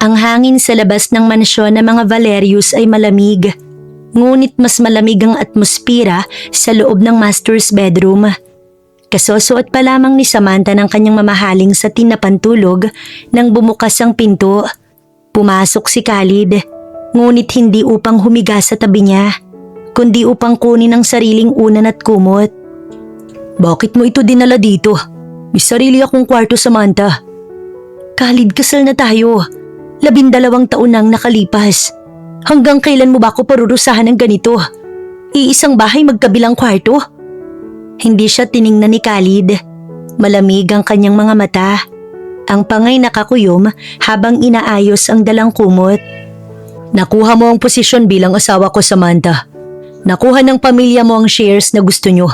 Ang hangin sa labas ng mansyon ng mga Valerius ay malamig. Ngunit mas malamig ang atmosphere sa loob ng master's bedroom. Kasosuot pa lamang ni Samantha ng kanyang mamahaling satin na pantulog nang bumukas ang pinto. Pumasok si Khalid, ngunit hindi upang humiga sa tabi niya, kundi upang kunin ang sariling unan at kumot. Bakit mo ito dinala dito? May sarili akong kwarto, Samantha. Khalid, kasal na tayo. 12 taon nang nakalipas. Hanggang kailan mo ba ako parurusahan ng ganito? Iisang bahay magkabilang kwarto? Hindi siya tiningnan ni Khalid. Malamig ang kanyang mga mata. Ang pangay nakakuyom habang inaayos ang dalang kumot. Nakuha mo ang posisyon bilang asawa ko, Samantha. Nakuha ng pamilya mo ang shares na gusto nyo.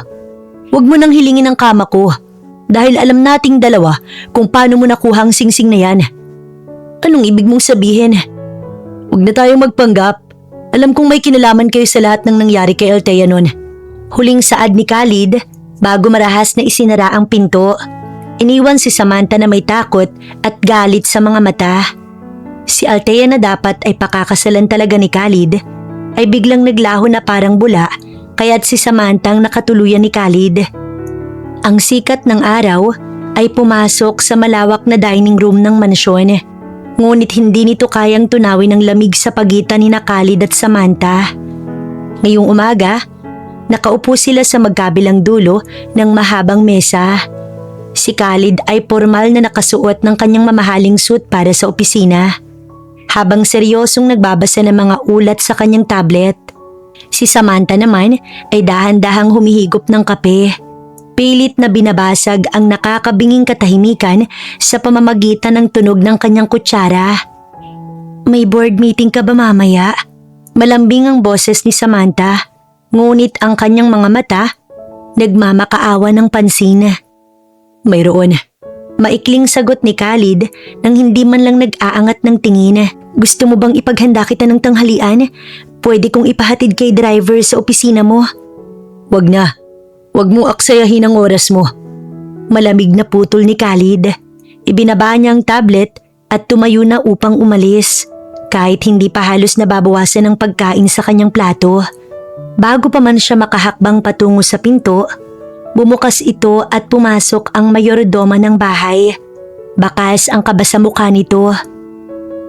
Huwag mo nang hilingin ang kama ko dahil alam nating dalawa kung paano mo nakuha ang singsing na yan. Anong ibig mong sabihin? Huwag na tayong magpanggap. Alam kong may kinalaman kayo sa lahat ng nangyari kay Althea noon. Huling saad ni Khalid bago marahas na isinara ang pinto. Iniwan si Samantha na may takot at galit sa mga mata. Si Althea na dapat ay pakakasalan talaga ni Khalid ay biglang naglaho na parang bula kaya't si Samantha ang nakatuluyan ni Khalid. Ang sikat ng araw ay pumasok sa malawak na dining room ng mansyon. Ngunit hindi nito kayang tunawin ang lamig sa pagitan ni Khalid at Samantha. Ngayong umaga, nakaupo sila sa magkabilang dulo ng mahabang mesa. Si Khalid ay formal na nakasuot ng kanyang mamahaling suit para sa opisina, habang seryosong nagbabasa ng mga ulat sa kanyang tablet. Si Samantha naman ay dahan-dahang humihigop ng kape. Pilit na binabasag ang nakakabinging katahimikan sa pamamagitan ng tunog ng kanyang kutsara. May board meeting ka ba mamaya? Malambing ang boses ni Samantha, ngunit ang kanyang mga mata nagmamakaawa ng pansin. Mayroon. Maikling sagot ni Khalid nang hindi man lang nag-aangat ng tingin. Gusto mo bang ipaghanda kita ng tanghalian? Pwede kong ipahatid kay driver sa opisina mo. Wag na. Huwag mo aksayahin ang oras mo. Malamig na putol ni Khalid. Ibinaba niya ang tablet at tumayo na upang umalis, kahit hindi pa halos nababawasan ang pagkain sa kanyang plato. Bago pa man siya makahakbang patungo sa pinto, bumukas ito at pumasok ang mayordoma ng bahay. Bakas ang kaba sa mukha nito.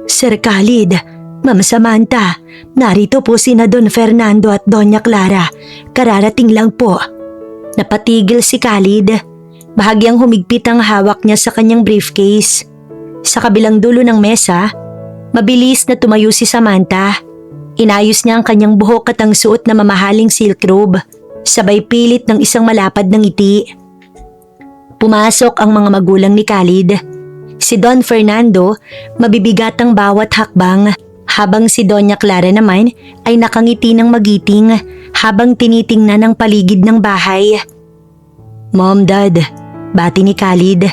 Sir Khalid, Ma'am Samantha, narito po sina Don Fernando at Doña Clara. Kararating lang po. Napatigil si Khalid. Bahagyang humigpit ang hawak niya sa kanyang briefcase. Sa kabilang dulo ng mesa, mabilis na tumayo si Samantha. Inayos niya ang kanyang buhok at ang suot na mamahaling silk robe, sabay pilit ng isang malapad na ngiti. Pumasok ang mga magulang ni Khalid. Si Don Fernando, mabibigat ang bawat hakbang, habang si Doña Clara naman ay nakangiti ng magiting habang tinitingnan ang paligid ng bahay. Mom, Dad, bati ni Khalid.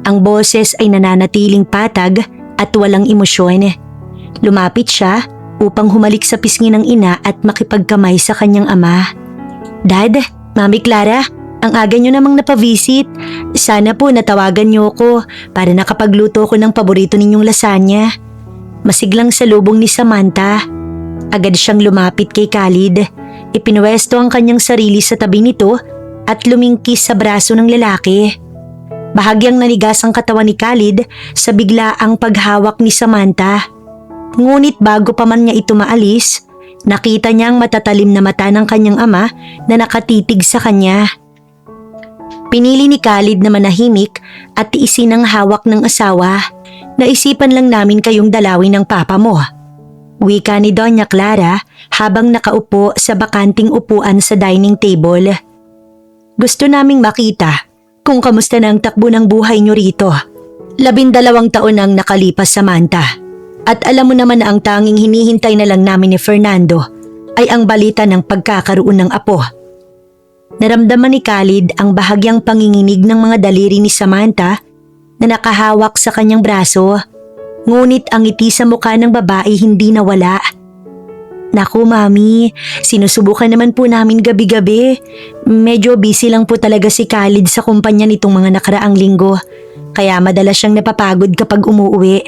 Ang boses ay nananatiling patag at walang emosyon. Lumapit siya upang humalik sa pisngi ng ina at makipagkamay sa kanyang ama. Dad, Mami Clara, ang aga nyo namang napavisit. Sana po natawagan nyo ako para nakapagluto ko ng paborito ninyong lasagna. Masiglang salubong ni Samantha. Agad siyang lumapit kay Khalid. Ipinwesto ang kanyang sarili sa tabi nito at lumingkis sa braso ng lalaki. Bahagyang nanigas ang katawan ni Khalid sa biglaang paghawak ni Samantha. Ngunit bago pa man niya ito maalis, nakita niya ang matatalim na mata ng kanyang ama na nakatitig sa kanya. Pinili ni Khalid na manahimik at tiisin ang hawak ng asawa. Naisipan lang namin kayong dalawin ng papa mo. Wika ni Doña Clara habang nakaupo sa bakanting upuan sa dining table. Gusto naming makita kung kamusta na ang takbo ng buhay nyo rito. 12 taon nang nakalipas, Samantha. At alam mo naman na ang tanging hinihintay na lang namin ni Fernando ay ang balita ng pagkakaroon ng apo. Naramdaman ni Khalid ang bahagyang panginginig ng mga daliri ni Samantha na nakahawak sa kanyang braso. Ngunit ang ngiti sa mukha ng babae hindi nawala. Naku Mami, sinusubukan naman po namin gabi-gabi. Medyo busy lang po talaga si Khalid sa kumpanya nitong mga nakaraang linggo. Kaya madalas siyang napapagod kapag umuwi.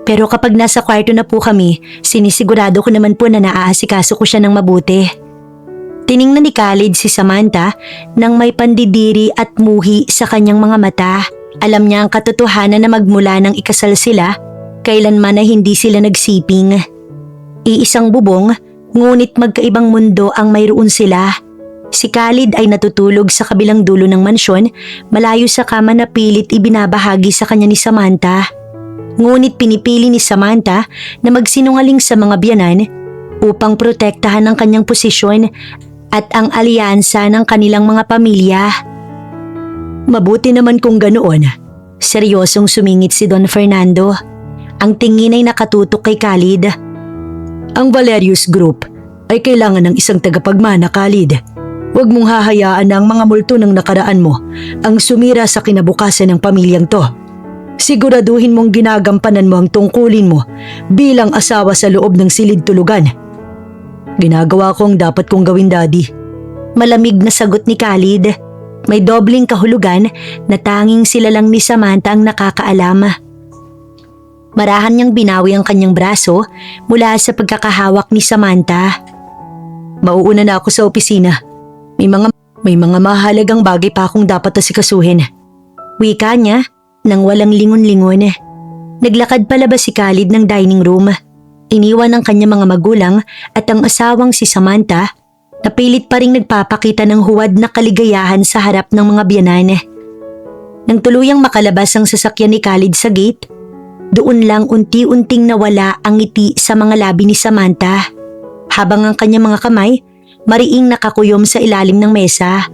Pero kapag nasa kwarto na po kami, sinisigurado ko naman po na naaasikaso ko siya ng mabuti. Tiningnan ni Khalid si Samantha nang may pandidiri at muhi sa kanyang mga mata. Alam niya ang katotohanan na magmula nang ikasal sila, kailanman ay hindi sila nagsiping. Iisang bubong, ngunit magkaibang mundo ang mayroon sila. Si Khalid ay natutulog sa kabilang dulo ng mansyon, malayo sa kama na pilit ibinabahagi sa kanya ni Samantha. Ngunit pinipili ni Samantha na magsinungaling sa mga biyanan upang protektahan ang kanyang posisyon at ang alyansa ng kanilang mga pamilya. Mabuti naman kung ganoon. Seryosong sumingit si Don Fernando. Ang tingin ay nakatutok kay Khalid. Ang Valerius Group ay kailangan ng isang tagapagmana, Khalid. Huwag mong hahayaan na ang mga multo ng nakaraan mo ang sumira sa kinabukasan ng pamilyang to. Siguraduhin mong ginagampanan mo ang tungkulin mo bilang asawa sa loob ng silid tulugan. Ginagawa ko ang dapat kong gawin, Daddy. Malamig na sagot ni Khalid. May dobling kahulugan na tanging sila lang ni Samantha ang nakakaalam. Marahan niyang binawi ang kanyang braso mula sa pagkakahawak ni Samantha. Mauuna na ako sa opisina. May mga mahalagang bagay pa akong dapat asikasuhin. Wika niya nang walang lingon-lingon. Naglakad palabas si Khalid ng dining room. Iniwan ang kanyang mga magulang at ang asawang si Samantha na pilit pa ring nagpapakita ng huwad na kaligayahan sa harap ng mga biyanan. Nang tuluyang makalabas ang sasakyan ni Khalid sa gate, doon lang unti-unting nawala ang ngiti sa mga labi ni Samantha, habang ang kanyang mga kamay mariing nakakuyom sa ilalim ng mesa.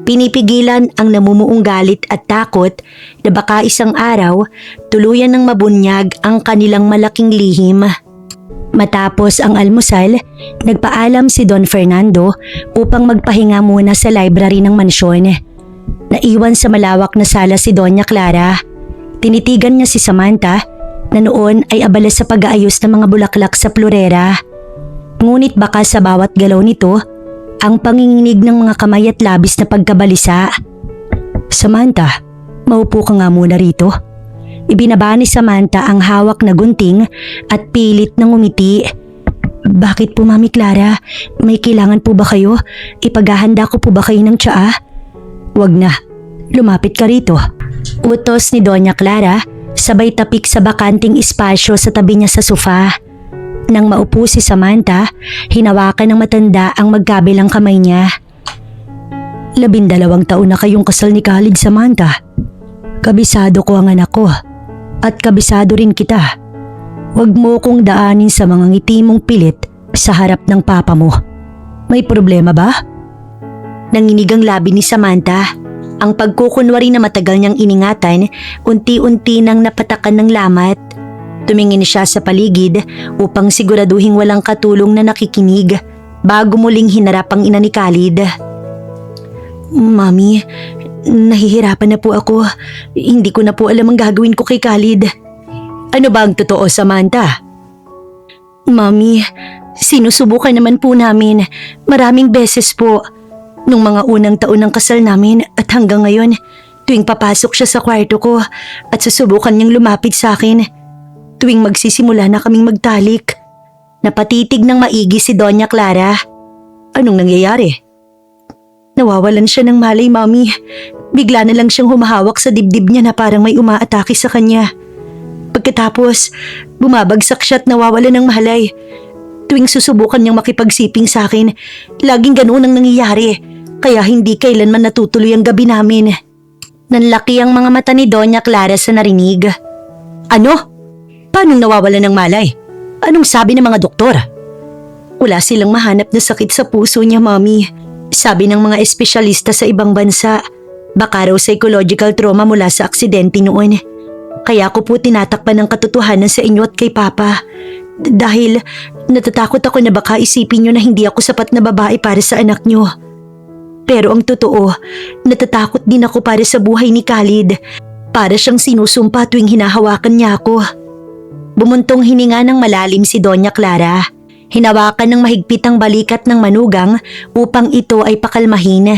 Pinipigilan ang namumuong galit at takot na baka isang araw tuluyan ng mabunyag ang kanilang malaking lihim. Matapos ang almusal, nagpaalam si Don Fernando upang magpahinga muna sa library ng mansyon. Naiwan sa malawak na sala si Doña Clara. Tinitigan niya si Samantha na noon ay abala sa pag-aayos ng mga bulaklak sa florera. Ngunit baka sa bawat galaw nito, ang panginginig ng mga kamay at labis na pagkabalisa. Samantha, maupo ka nga muna rito. Ibinaba ni Samantha ang hawak na gunting at pilit na ngumiti. Bakit po, Mami Clara? May kailangan po ba kayo? Ipaghahanda ko po ba kayo ng tsaa? Wag na, lumapit ka rito. Utos ni Doña Clara, sabay tapik sa bakanting espasyo sa tabi niya sa sofa. Nang maupo si Samantha, hinawakan ng matanda ang magkabilang kamay niya. 12 taon na kayong kasal ni Khalid, Samantha. Kabisado ko ang anak ko at kabisado rin kita. Huwag mo kong daanin sa mga ngiti mong pilit sa harap ng papa mo. May problema ba? Nanginig ang labi ni Samantha. Ang pagkukunwari na matagal niyang iningatan, unti-unti nang napatakan ng lamat. Tumingin siya sa paligid upang siguraduhin walang katulong na nakikinig bago muling hinarap ang ina ni Khalid. Mami, nahihirapan na po ako. Hindi ko na po alam ang gagawin ko kay Khalid. Ano ba ang totoo, Samantha? Mami, sinusubukan naman po namin. Maraming beses po. Nung mga unang taon ng kasal namin at hanggang ngayon, tuwing papasok siya sa kwarto ko at susubukan niyang lumapit sa akin. Tuwing magsisimula na kaming magtalik. Napatitig ng maigi si Doña Clara. Anong nangyayari? Nawawalan siya ng malay, Mami. Bigla na lang siyang humahawak sa dibdib niya na parang may umaatake sa kanya. Pagkatapos, bumabagsak siya at nawawalan ng malay. Tuwing susubukan niyang makipagsiping sa akin, laging ganoon ang nangyayari. Kaya hindi kailanman natutuloy ang gabi namin. Nanlaki ang mga mata ni Doña Clara sa narinig. Ano? Paano nawawalan ng malay? Anong sabi ng mga doktor? Wala silang mahanap na sakit sa puso niya, Mami. Sabi ng mga espesyalista sa ibang bansa, baka raw psychological trauma mula sa aksidente noon. Kaya ko po tinatakpan ng katotohanan sa inyo at kay Papa. Dahil natatakot ako na baka isipin niyo na hindi ako sapat na babae para sa anak niyo. Pero ang totoo, natatakot din ako para sa buhay ni Khalid. Para siyang sinusumpa tuwing hinahawakan niya ako. Bumuntong hininga ng malalim si Doña Clara. Hinawakan ng mahigpit ang balikat ng manugang upang ito ay pakalmahin.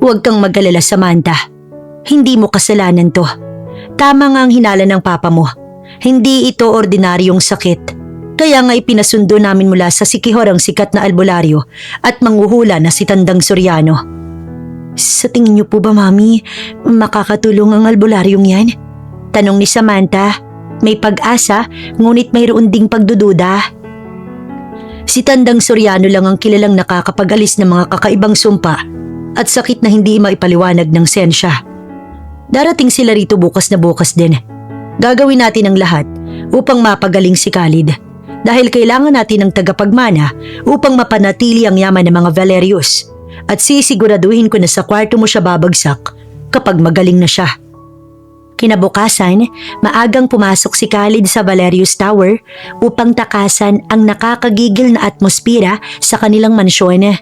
Huwag kang mag-alala, Samantha. Hindi mo kasalanan to. Tama nga ang hinala ng papa mo. Hindi ito ordinaryong sakit. Kaya nga ipinasundo namin mula sa Sikihor ang sikat na albularyo at manghuhula na si Tandang Soriano. Sa tingin niyo po ba, Mami, makakatulong ang albularyong yan? Tanong ni Samantha. May pag-asa, ngunit mayroon ding pagdududa. Si Tandang Soriano lang ang kilalang nakakapag-alis ng mga kakaibang sumpa at sakit na hindi maipaliwanag ng sensya. Darating sila rito bukas na bukas din. Gagawin natin ang lahat upang mapagaling si Khalid. Dahil kailangan natin ng tagapagmana upang mapanatili ang yaman ng mga Valerius. At sisiguraduhin ko na sa kwarto mo siya babagsak kapag magaling na siya. Kinabukasan, maagang pumasok si Khalid sa Valerius Tower upang takasan ang nakakagigil na atmosphere sa kanilang mansyon.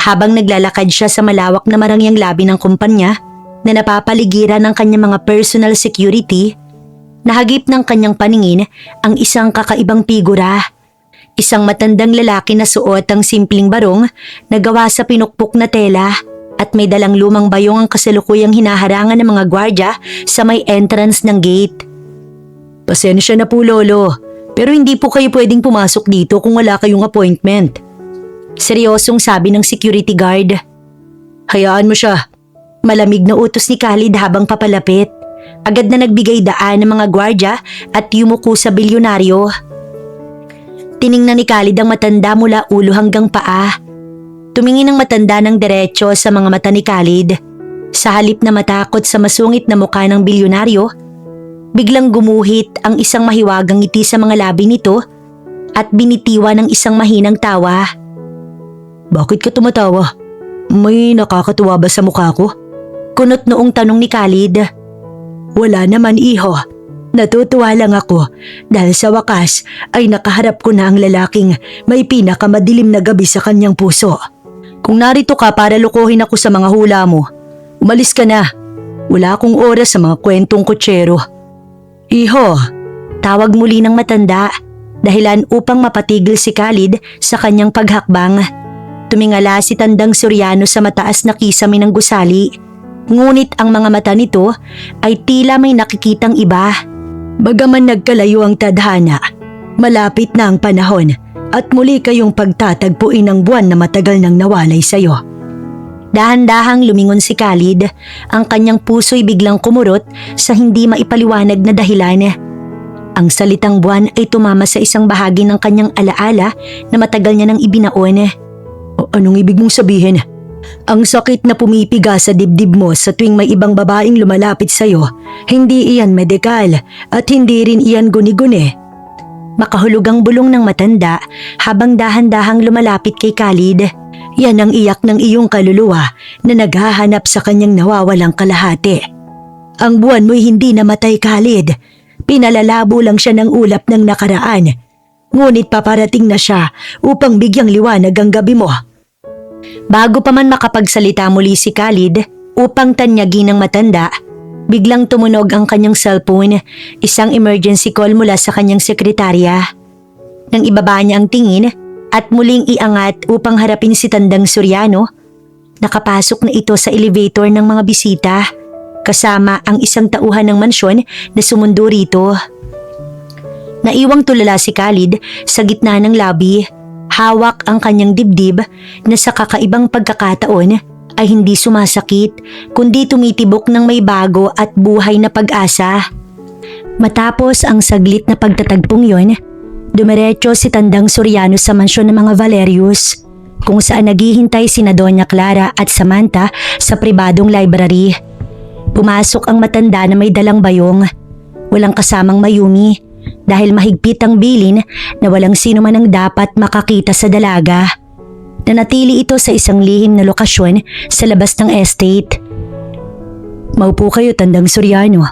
Habang naglalakad siya sa malawak na marangyang labi ng kumpanya na napapaligiran ng kanyang mga personal security, nahagip ng kanyang paningin ang isang kakaibang figura. Isang matandang lalaki na suot ang simpleng barong na gawa sa pinukpok na tela at may dalang lumang bayong ang kasalukuyang hinaharangan ng mga gwardya sa may entrance ng gate. Pasensya na po, Lolo, pero hindi po kayo pwedeng pumasok dito kung wala kayong appointment. Seryosong sabi ng security guard. Hayaan mo siya. Malamig na utos ni Khalid habang papalapit. Agad na nagbigay daan ng mga gwardya at yumuko sa bilyonaryo. Tiningnan ni Khalid ang matanda mula ulo hanggang paa. Tumingin ang matanda ng diretsyo sa mga mata ni Khalid. Sa halip na matakot sa masungit na mukha ng bilyonaryo, biglang gumuhit ang isang mahiwagang ngiti sa mga labi nito at binitiwan ng isang mahinang tawa. Bakit ka tumatawa? May nakakatuwa ba sa mukha ko? Kunot noong tanong ni Khalid. Wala naman, iho. Natutuwa lang ako dahil sa wakas ay nakaharap ko na ang lalaking may pinakamadilim na gabi sa kanyang puso. Kung narito ka para lukuhin ako sa mga hula mo, umalis ka na. Wala akong oras sa mga kwentong kutsero. Iho, tawag muli ng matanda, dahilan upang mapatigil si Khalid sa kanyang paghakbang. Tumingala si Tandang Soriano sa mataas na kisame ng gusali. Ngunit ang mga mata nito ay tila may nakikitang iba. Bagaman nagkalayo ang tadhana, malapit na ang panahon at muli kayong pagtatagpuin ng buwan na matagal nang nawalay sa'yo. Dahan-dahang lumingon si Khalid, ang kanyang puso'y biglang kumurot sa hindi maipaliwanag na dahilan. Ang salitang buwan ay tumama sa isang bahagi ng kanyang alaala na matagal niya nang ibinaon. Anong ibig mong sabihin? Ang sakit na pumipiga sa dibdib mo sa tuwing may ibang babaeng lumalapit sa'yo, hindi iyan medikal at hindi rin iyan guni-guni. Makahulugang bulong ng matanda habang dahan-dahang lumalapit kay Khalid. Yan ang iyak ng iyong kaluluwa na naghahanap sa kanyang nawawalang kalahati. Ang buwan mo'y hindi namatay, Khalid. Pinalalabo lang siya ng ulap ng nakaraan. Ngunit paparating na siya upang bigyang liwanag ang gabi mo. Bago pa man makapagsalita muli si Khalid upang tanyagin ng matanda, biglang tumunog ang kanyang cellphone, isang emergency call mula sa kanyang sekretarya. Nang ibaba niya ang tingin at muling iangat upang harapin si Tandang Soriano, nakapasok na ito sa elevator ng mga bisita, kasama ang isang tauhan ng mansyon na sumundo rito. Naiwang tulala si Khalid sa gitna ng lobby. Hawak ang kanyang dibdib na sa kakaibang pagkakataon ay hindi sumasakit kundi tumitibok ng may bago at buhay na pag-asa. Matapos ang saglit na pagtatagpong yon, dumiretso si Tandang Soriano sa mansyon ng mga Valerius kung saan naghihintay sina Doña Clara at Samantha sa pribadong library. Pumasok ang matanda na may dalang bayong, walang kasamang Mayumi, dahil mahigpit ang bilin na walang sino man ang dapat makakita sa dalaga. Nanatili ito sa isang lihim na lokasyon sa labas ng estate. Maupo kayo, Tandang Soriano.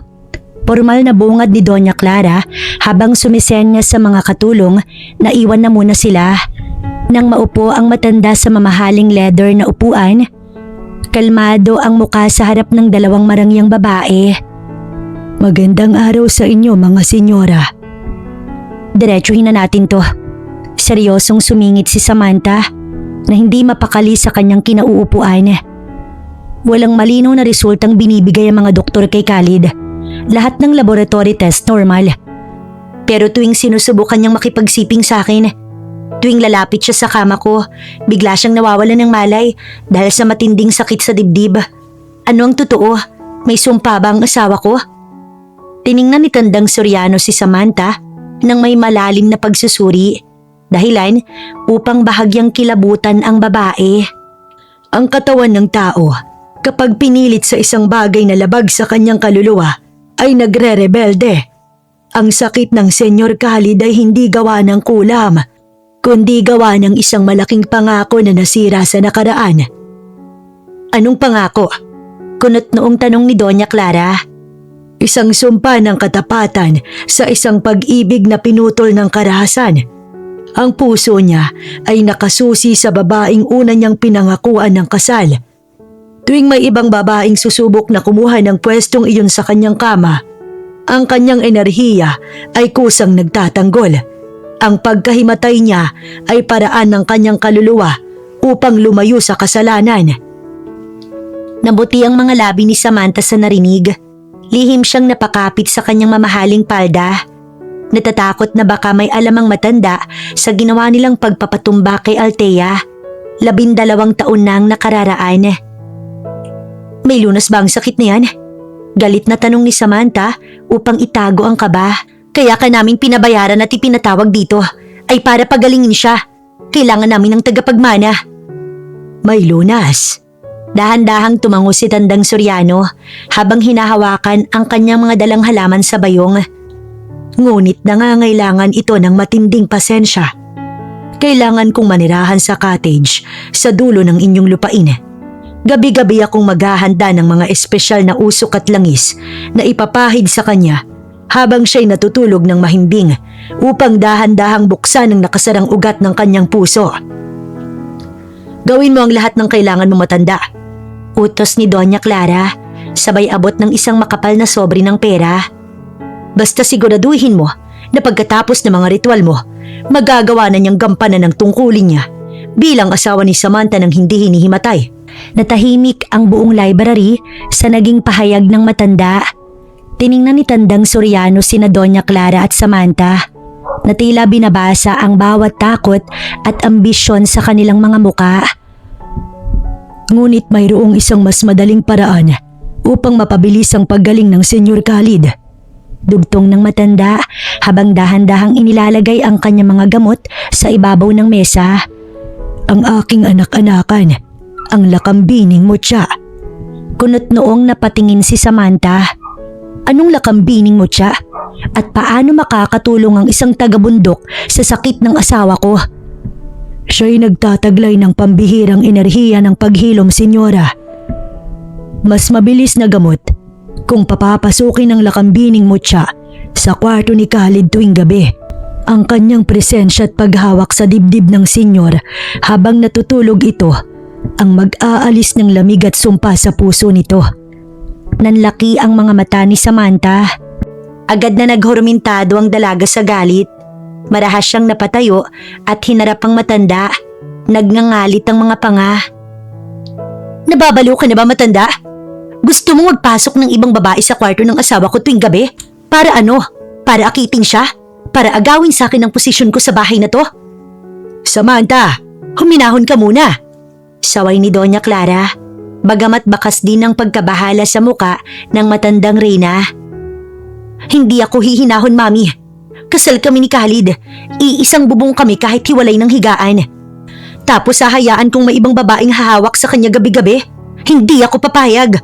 Formal na bungad ni Doña Clara habang sumisenya sa mga katulong na iwan na muna sila. Nang maupo ang matanda sa mamahaling leather na upuan, kalmado ang muka sa harap ng dalawang marangyang babae. Magandang araw sa inyo, mga senyora. Diretsuhin na natin to. Seryosong sumingit si Samantha na hindi mapakali sa kanyang kinauupuan. Walang malinaw na resultang binibigay ang mga doktor kay Khalid. Lahat ng laboratory test normal Pero tuwing sinusubukan niyang makipagsiping sa akin, tuwing lalapit siya sa kama ko, bigla siyang nawawalan ng malay dahil sa matinding sakit sa dibdib. Ano ang totoo? May sumpa ba ang asawa ko? Tiningnan ni Tandang Soriano si Samantha nang may malalim na pagsusuri, dahilan upang bahagyang kilabutan ang babae. Ang katawan ng tao, kapag pinilit sa isang bagay na labag sa kanyang kaluluwa, ay nagre-rebelde. Ang sakit ng Senyor Khalid ay hindi gawa ng kulam, kundi gawa ng isang malaking pangako na nasira sa nakaraan. Anong pangako? Kunot noong tanong ni Doña Clara. Isang sumpa ng katapatan sa isang pag-ibig na pinutol ng karahasan. Ang puso niya ay nakasusi sa babaeng una niyang pinangakuan ng kasal. Tuwing may ibang babaeng susubok na kumuha ng pwestong iyon sa kanyang kama, ang kanyang enerhiya ay kusang nagtatanggol. Ang pagkahimatay niya ay paraan ng kanyang kaluluwa upang lumayo sa kasalanan. Nabuti ang mga labi ni Samantha sa narinig. Lihim siyang napakapit sa kanyang mamahaling palda. Natatakot na baka may alamang matanda sa ginawa nilang pagpapatumba kay Althea. 12 taon na ang nakararaan. May lunas ba ang sakit na yan? Galit na tanong ni Samantha upang itago ang kaba. Kaya ka naming pinabayaran at ipinatawag dito ay para pagalingin siya. Kailangan namin ng tagapagmana. May lunas. Dahan-dahang tumango si Tandang Soriano habang hinahawakan ang kanyang mga dalang halaman sa bayong. Ngunit nangangailangan ito ng matinding pasensya. Kailangan kong manirahan sa cottage sa dulo ng inyong lupain. Gabi-gabi akong maghahanda ng mga espesyal na usok at langis na ipapahid sa kanya habang siya'y natutulog ng mahimbing upang dahan-dahang buksan ang nakasarang ugat ng kanyang puso. Gawin mo ang lahat ng kailangan mo, matanda. Utos ni Doña Clara, sabay abot ng isang makapal na sobre ng pera. Basta siguraduhin mo na pagkatapos ng mga ritual mo, magagawa na niyang gampanan ng tungkulin niya bilang asawa ni Samantha nang hindi hinihimatay. Natahimik ang buong library sa naging pahayag ng matanda. Tiningnan ni Tandang Soriano sina Doña Clara at Samantha na tila binabasa ang bawat takot at ambisyon sa kanilang mga muka. Ngunit mayroong isang mas madaling paraan upang mapabilis ang paggaling ng Senyor Khalid. Dugtong ng matanda habang dahan-dahang inilalagay ang kanyang mga gamot sa ibabaw ng mesa. Ang aking anak-anakan, ang lakambining mutya. Kunot noong napatingin si Samantha. Anong lakambining mutya? At paano makakatulong ang isang tagabundok sa sakit ng asawa ko? Siya'y nagtataglay ng pambihirang enerhiya ng paghilom, senyora. Mas mabilis na gamot kung papapasukin ng lakambining mutya sa kwarto ni Khalid tuwing gabi. Ang kanyang presensya at paghawak sa dibdib ng senyor habang natutulog ito ang mag-aalis ng lamig at sumpa sa puso nito. Nanlaki ang mga mata ni Samantha. Agad na naghurumintado ang dalaga sa galit. Marahas siyang napatayo at hinarap ang matanda. Nagngangalit ang mga panga. Nababaliw ka na ba, matanda? Gusto mo magpasok ng ibang babae sa kwarto ng asawa ko tuwing gabi? Para ano? Para akitin siya? Para agawin sa akin ang posisyon ko sa bahay na to? Samantha, huminahon ka muna. Saway ni Doña Clara, bagamat bakas din ang pagkabahala sa muka ng matandang reyna. Hindi ako hihinahon, mami. Kasal kami ni Khalid. Iisang bubong kami kahit hiwalay ng higaan. Tapos hahayaan kong may ibang babaeng hahawak sa kanya gabi-gabi? Hindi ako papayag.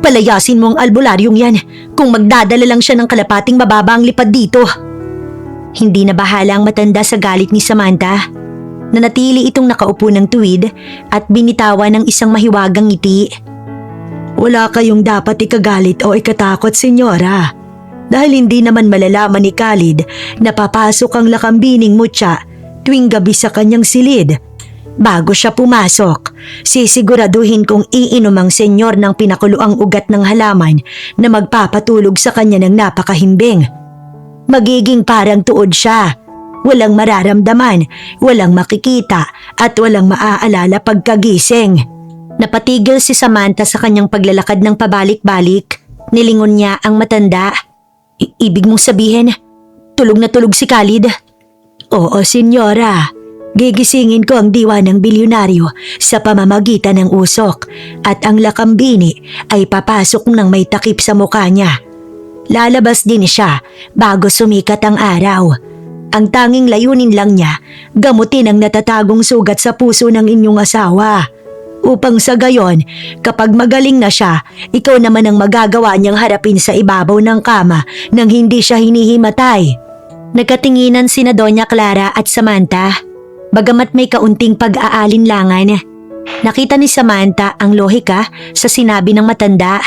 Palayasin mo ang albularyong yan kung magdadala lang siya ng kalapating mababa ang lipad dito. Hindi na bahala ang matanda sa galit ni Samantha. Nanatili itong nakaupo ng tuwid at binitawan ng isang mahiwagang ngiti. Wala kayong dapat ikagalit o ikatakot, senyora. Dahil hindi naman malalaman ni Khalid na papasok ang lakambining mutya tuwing gabi sa kanyang silid. Bago siya pumasok, sisiguraduhin kong iinom ang senyor ng pinakuluang ugat ng halaman na magpapatulog sa kanya ng napakahimbing. Magiging parang tuod siya. Walang mararamdaman, walang makikita at walang maaalala pagkagising. Napatigil si Samantha sa kanyang paglalakad ng pabalik-balik. Nilingon niya ang matanda. Ibig mong sabihin, tulog na tulog si Khalid. Oo, senyora. Gigisingin ko ang diwa ng bilyonaryo sa pamamagitan ng usok at ang lakambini ay papasok ng may takip sa mukha niya. Lalabas din siya bago sumikat ang araw. Ang tanging layunin lang niya, gamutin ang natatagong sugat sa puso ng inyong asawa. Upang sa gayon, kapag magaling na siya, ikaw naman ang magagawa niyang harapin sa ibabaw ng kama nang hindi siya hinihimatay. Nagkatinginan sina Doña Clara at Samantha. Bagamat may kaunting pag-aalinlangan, nakita ni Samantha ang lohika sa sinabi ng matanda.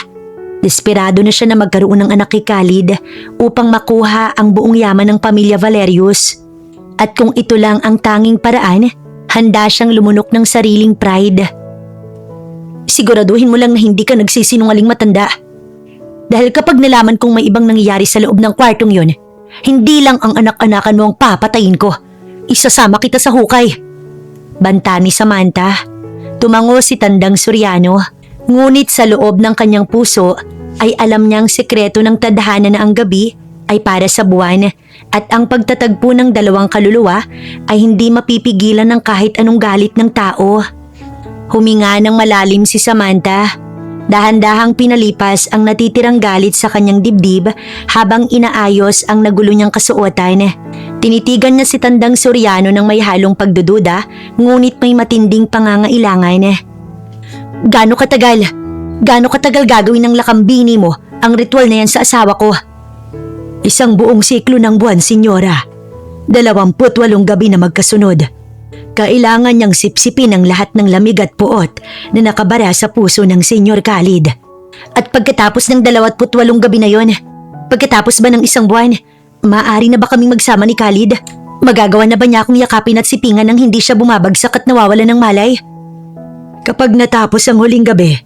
Desperado na siya na magkaroon ng anak kay Khalid upang makuha ang buong yaman ng pamilya Valerius. At kung ito lang ang tanging paraan, handa siyang lumunok ng sariling pride. Siguraduhin mo lang na hindi ka nagsisinungaling, matanda. Dahil kapag nalaman kong may ibang nangyayari sa loob ng kwartong yon, hindi lang ang anak-anakan mo ang papatayin ko. Isasama kita sa hukay. Banta ni Samantha. Tumango si Tandang Soriano, ngunit sa loob ng kanyang puso ay alam niyang sekreto ng tadhana na ang gabi ay para sa buwan at ang pagtatagpo ng dalawang kaluluwa ay hindi mapipigilan ng kahit anong galit ng tao. Huminga ng malalim si Samantha. Dahan-dahang pinalipas ang natitirang galit sa kanyang dibdib habang inaayos ang nagulo niyang kasuotan. Tinitigan niya si Tandang Soriano ng may halong pagdududa, ngunit may matinding pangangailangan. Gaano katagal gagawin ng lakambini mo ang ritual na yan sa asawa ko? Isang buong siklo ng buwan, senyora. 28 gabi na magkasunod. Kailangan niyang sipsipin ang lahat ng lamig at puot na nakabara sa puso ng Senyor Khalid. At pagkatapos ng 28 gabi na yon, pagkatapos ba ng isang buwan, maaari na ba kaming magsama ni Khalid? Magagawa na ba niya akong yakapin at sipingan nang hindi siya bumabagsak at nawawala ng malay? Kapag natapos ang huling gabi,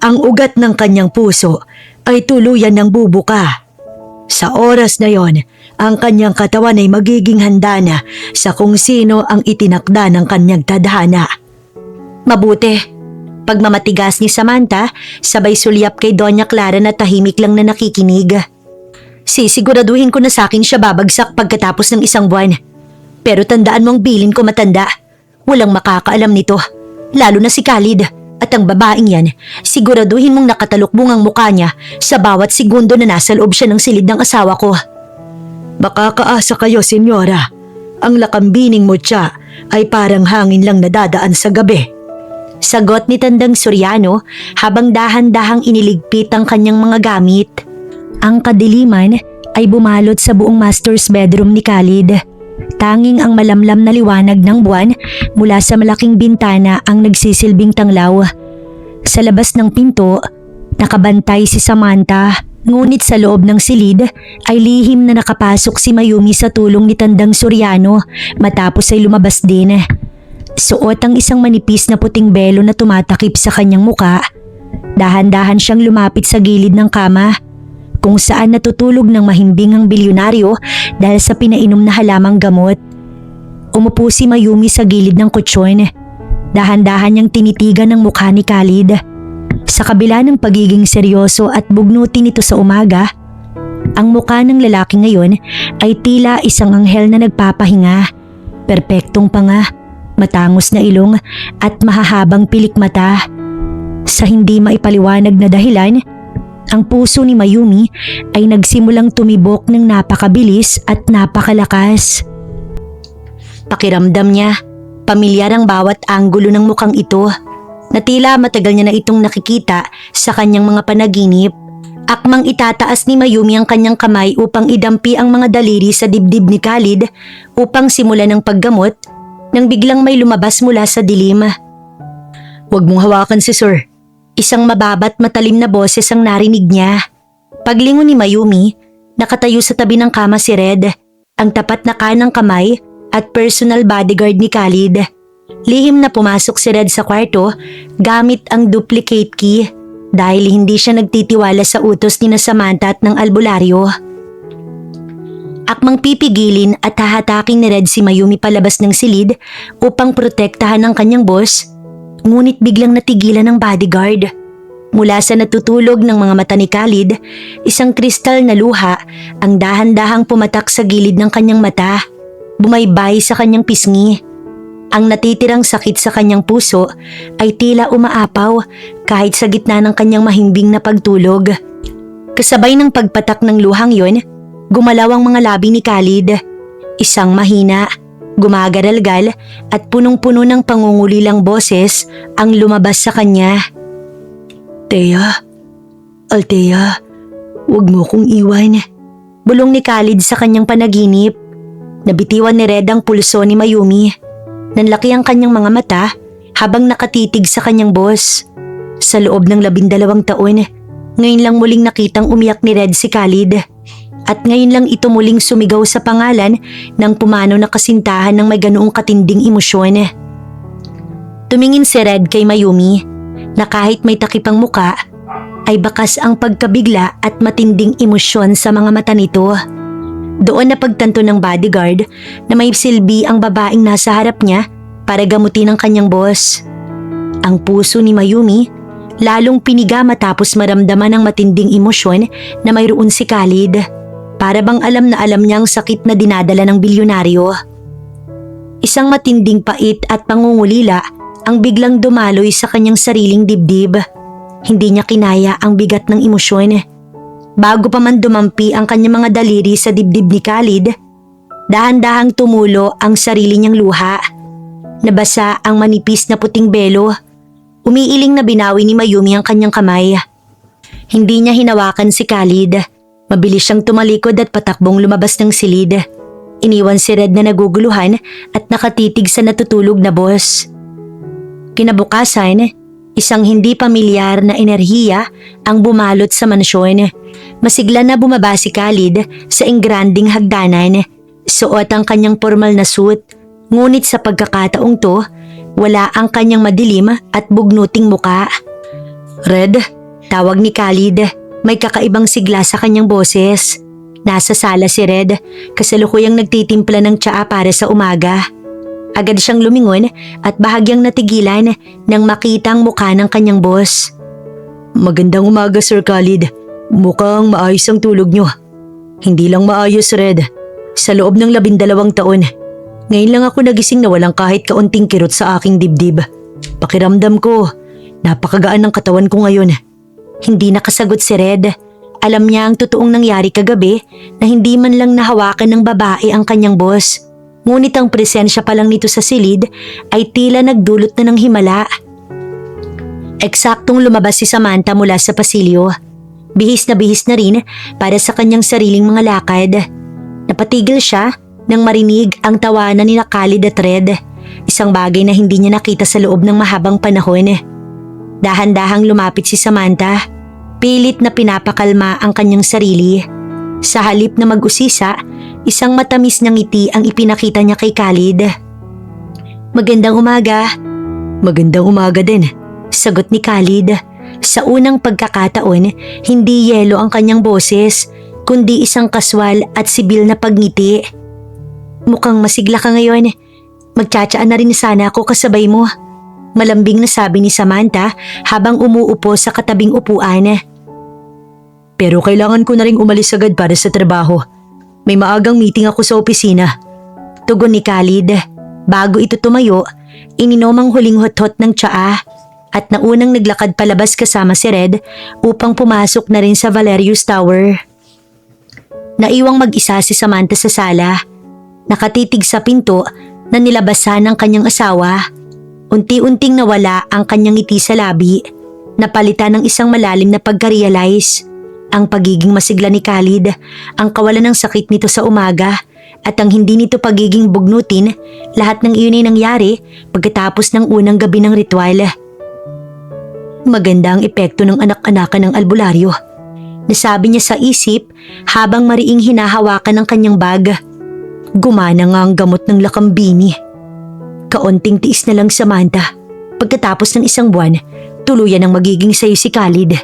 ang ugat ng kanyang puso ay tuluyan ng bubuka. Sa oras na yon, ang kanyang katawan ay magiging handa na sa kung sino ang itinakda ng kanyang tadhana. Mabuti. Pagmamatigas ni Samantha, sabay sulyap kay Doña Clara na tahimik lang na nakikinig. Sisiguraduhin ko na sa akin siya babagsak pagkatapos ng isang buwan. Pero tandaan mong bilin ko, matanda. Walang makakaalam nito, lalo na si Khalid. At ang babaeng yan, siguraduhin mong nakatalukbong ang mukha niya sa bawat segundo na nasa loob siya ng silid ng asawa ko. Makakaasa kayo, senyora. Ang lakambining mutya ay parang hangin lang nadadaan sa gabi. Sagot ni Tandang Soriano habang dahan-dahang iniligpit ang kanyang mga gamit. Ang kadiliman ay bumalot sa buong master's bedroom ni Khalid. Tanging ang malamlam na liwanag ng buwan mula sa malaking bintana ang nagsisilbing tanglaw. Sa labas ng pinto, nakabantay si Samantha, ngunit sa loob ng silid ay lihim na nakapasok si Mayumi sa tulong ni Tandang Soriano matapos ay lumabas din. Suot ang isang manipis na puting belo na tumatakip sa kanyang muka. Dahan-dahan siyang lumapit sa gilid ng kama, kung saan natutulog ng mahimbing ang bilyonaryo dahil sa pinainom na halamang gamot. Umupo si Mayumi sa gilid ng kutsyon. Dahan-dahan niyang tinitigan ang mukha ni Khalid. Sa kabila ng pagiging seryoso at bugnutin nito sa umaga, ang mukha ng lalaki ngayon ay tila isang anghel na nagpapahinga. Perpektong panga, matangos na ilong at mahahabang pilik mata. Sa hindi maipaliwanag na dahilan, ang puso ni Mayumi ay nagsimulang tumibok ng napakabilis at napakalakas. Pakiramdam niya, pamilyar ang bawat anggulo ng mukhang ito, na tila matagal niya na itong nakikita sa kanyang mga panaginip. Akmang itataas ni Mayumi ang kanyang kamay upang idampi ang mga daliri sa dibdib ni Khalid upang simulan ang paggamot, nang biglang may lumabas mula sa dilim. Huwag mong hawakan si Sir. Isang mababat matalim na boses ang narinig niya. Paglingon ni Mayumi, nakatayo sa tabi ng kama si Red, ang tapat na kanang kamay at personal bodyguard ni Khalid. Lihim na pumasok si Red sa kwarto gamit ang duplicate key dahil hindi siya nagtitiwala sa utos ni Samantha at ng albularyo. Akmang pipigilin at hahataking ni Red si Mayumi palabas ng silid upang protektahan ang kanyang boss, ngunit biglang natigilan ng bodyguard. Mula sa natutulog ng mga mata ni Khalid, isang kristal na luha ang dahan-dahang pumatak sa gilid ng kanyang mata, bumaybay sa kanyang pisngi. Ang natitirang sakit sa kanyang puso ay tila umaapaw kahit sa gitna ng kanyang mahimbing na pagtulog. Kasabay ng pagpatak ng luhang yon, gumalaw ang mga labi ni Khalid. Isang mahina, gumagaralgal at punong-puno ng pangungulilang boses ang lumabas sa kanya. Thea, Althea, huwag mo kong iwan. Bulong ni Khalid sa kanyang panaginip. Nabitiwan ni Red ang pulso ni Mayumi. Nanlaki ang kanyang mga mata habang nakatitig sa kanyang boss. Sa loob ng 12 taon, ngayon lang muling nakitang umiyak ni Red si Khalid. At ngayon lang ito muling sumigaw sa pangalan ng pumanaw na kasintahan ng may ganoong katinding emosyon. Tumingin si Red kay Mayumi na kahit may takipang muka, ay bakas ang pagkabigla at matinding emosyon sa mga mata nito. Doon napagtanto ng bodyguard na may silbi ang babaeng nasa harap niya para gamutin ang kanyang boss. Ang puso ni Mayumi lalong piniga matapos maramdaman ang matinding emosyon na mayroon si Khalid. Para bang alam na alam niya ang sakit na dinadala ng bilyonaryo. Isang matinding pait at pangungulila ang biglang dumaloy sa kanyang sariling dibdib. Hindi niya kinaya ang bigat ng emosyon. Bago pa man dumampi ang kanyang mga daliri sa dibdib ni Khalid, dahan-dahang tumulo ang sarili niyang luha. Nabasa ang manipis na puting belo. Umiiling na binawi ni Mayumi ang kanyang kamay. Hindi niya hinawakan si Khalid. Mabilis siyang tumalikod at patakbong lumabas ng silid. Iniwan si Red na naguguluhan at nakatitig sa natutulog na boss. Kinabukasan, isang hindi pamilyar na enerhiya ang bumalot sa mansyon. Masigla na bumaba si Khalid sa engranding hagdanan. Suot ang kanyang formal na suit, ngunit sa pagkakataong to, wala ang kanyang madilim at bugnuting muka. Red, tawag ni Khalid. May kakaibang sigla sa kanyang boses. Nasa sala si Red, kasalukuyang nagtitimpla ng tsaa para sa umaga. Agad siyang lumingon at bahagyang natigilan nang makita ang mukha ng kanyang boss. Magandang umaga, Sir Khalid. Mukhang maayos ang tulog niyo. Hindi lang maayos, Red. Sa loob ng 12 taon, ngayon lang ako nagising na walang kahit kaunting kirot sa aking dibdib. Pakiramdam ko, napakagaan ng katawan ko ngayon. Hindi nakasagot si Red. Alam niya ang totoong nangyari kagabi na hindi man lang nahawakan ng babae ang kanyang boss. Ngunit ang presensya pa lang nito sa silid ay tila nagdulot na ng himala. Eksaktong lumabas si Samantha mula sa pasilyo. Bihis na rin para sa kanyang sariling mga lakad. Napatigil siya nang marinig ang tawanan ni Khalid at Red. Isang bagay na hindi niya nakita sa loob ng mahabang panahon. Dahan-dahang lumapit si Samantha. Pilit na pinapakalma ang kanyang sarili. Sa halip na mag-usisa, isang matamis na ngiti ang ipinakita niya kay Khalid. Magandang umaga. Magandang umaga din, sagot ni Khalid. Sa unang pagkakataon, hindi yelo ang kanyang boses, kundi isang kaswal at sibil na pagngiti. Mukhang masigla ka ngayon. Magtsatsaan na rin sana ako kasabay mo. Malambing na sabi ni Samantha habang umuupo sa katabing upuan. Pero kailangan ko na ring umalis agad para sa trabaho. May maagang meeting ako sa opisina. Tugon ni Khalid. Bago ito tumayo, ininom ang huling hot-hot ng tsaa at naunang naglakad palabas kasama si Red upang pumasok na rin sa Valerius Tower. Naiwang mag-isa si Samantha sa sala. Nakatitig sa pinto na nilabasan ng kanyang asawa. Unti-unting nawala ang kanyang ngiti sa labi, napalitan ng isang malalim na pagka-realize. Ang pagiging masigla ni Khalid, ang kawalan ng sakit nito sa umaga, at ang hindi nito pagiging bugnutin, lahat ng iyon ay nangyari pagkatapos ng unang gabi ng ritual. Maganda ang epekto ng anak-anakan ng albularyo, nasabi niya sa isip habang mariing hinahawakan ng kanyang bag. Gumana nga ang gamot ng lakambini. Kaunting tiis na lang, Samantha. Pagkatapos ng isang buwan, tuluyan ang magiging sayo si Khalid.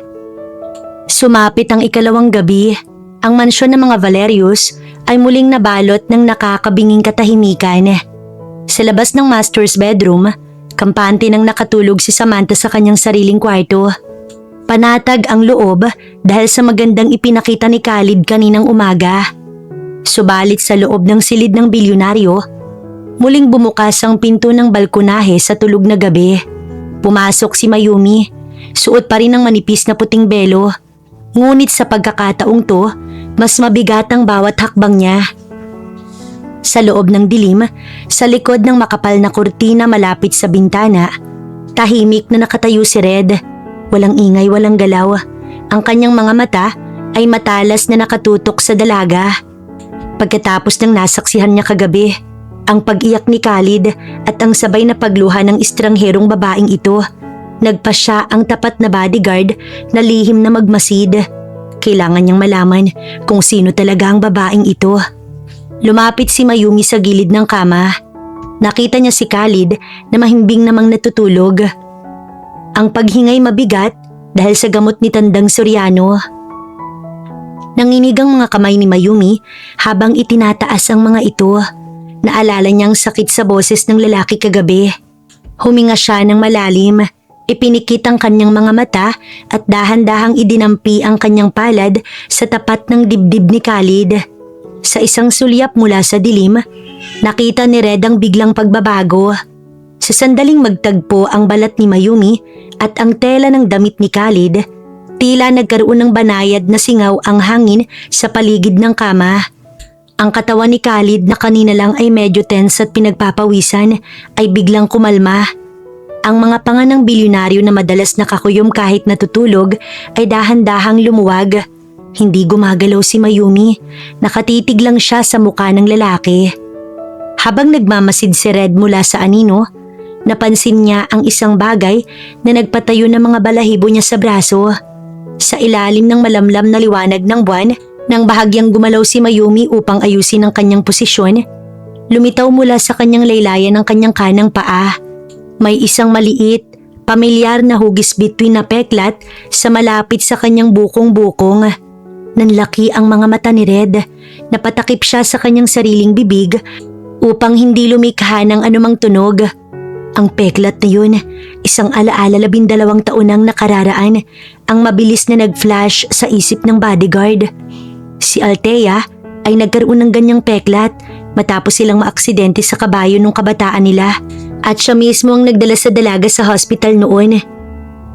Sumapit ang ikalawang gabi. Ang mansyon ng mga Valerius ay muling nabalot ng nakakabinging katahimikan. Sa labas ng master's bedroom, kampante nang nakatulog si Samantha sa kanyang sariling kwarto. Panatag ang loob dahil sa magandang ipinakita ni Khalid kaninang umaga. Subalit sa loob ng silid ng bilyonaryo, muling bumukas ang pinto ng balkonahe sa tulog na gabi. Pumasok si Mayumi, suot pa rin ang manipis na puting belo. Ngunit sa pagkakataong to, mas mabigat ang bawat hakbang niya. Sa loob ng dilim, sa likod ng makapal na kurtina malapit sa bintana, tahimik na nakatayo si Red. Walang ingay, walang galaw. Ang kanyang mga mata ay matalas na nakatutok sa dalaga. Pagkatapos ng nasaksihan niya kagabi, ang pag-iyak ni Khalid at ang sabay na pagluha ng estrangherong babaeng ito, nagpa siya ang tapat na bodyguard na lihim na magmasid. Kailangan niyang malaman kung sino talaga ang babaeng ito. Lumapit si Mayumi sa gilid ng kama. Nakita niya si Khalid na mahimbing namang natutulog. Ang paghingay mabigat dahil sa gamot ni Tandang Soriano. Nanginig ang mga kamay ni Mayumi habang itinataas ang mga ito. Naalala niyang sakit sa boses ng lalaki kagabi. Huminga siya ng malalim. Ipinikit ang kanyang mga mata at dahan-dahang idinampi ang kanyang palad sa tapat ng dibdib ni Khalid. Sa isang sulyap mula sa dilim, nakita ni Red ang biglang pagbabago. Sa sandaling magtagpo ang balat ni Mayumi at ang tela ng damit ni Khalid, tila nagkaroon ng banayad na singaw ang hangin sa paligid ng kama. Ang katawan ni Khalid na kanina lang ay medyo tense at pinagpapawisan ay biglang kumalma. Ang mga panga ng bilyonaryo na madalas nakakuyom kahit natutulog ay dahan-dahang lumuwag. Hindi gumagalaw si Mayumi, nakatitig lang siya sa mukha ng lalaki. Habang nagmamasid si Red mula sa anino, napansin niya ang isang bagay na nagpatayo ng mga balahibo niya sa braso. Sa ilalim ng malamlam na liwanag ng buwan, nang bahagyang gumalaw si Mayumi upang ayusin ang kanyang posisyon, lumitaw mula sa kanyang laylayan ang kanyang kanang paa. May isang maliit, pamilyar na hugis bituin na peklat sa malapit sa kanyang bukong-bukong. Nanlaki ang mga mata ni Red. Napatakip siya sa kanyang sariling bibig upang hindi lumikha ng anumang tunog. Ang peklat na yun, isang alaala 12 taon nang nakararaan, ang mabilis na nag-flash sa isip ng bodyguard. Si Althea ay nagkaroon ng ganyang peklat matapos silang maaksidente sa kabayo nung kabataan nila at siya mismo ang nagdala sa dalaga sa hospital noon.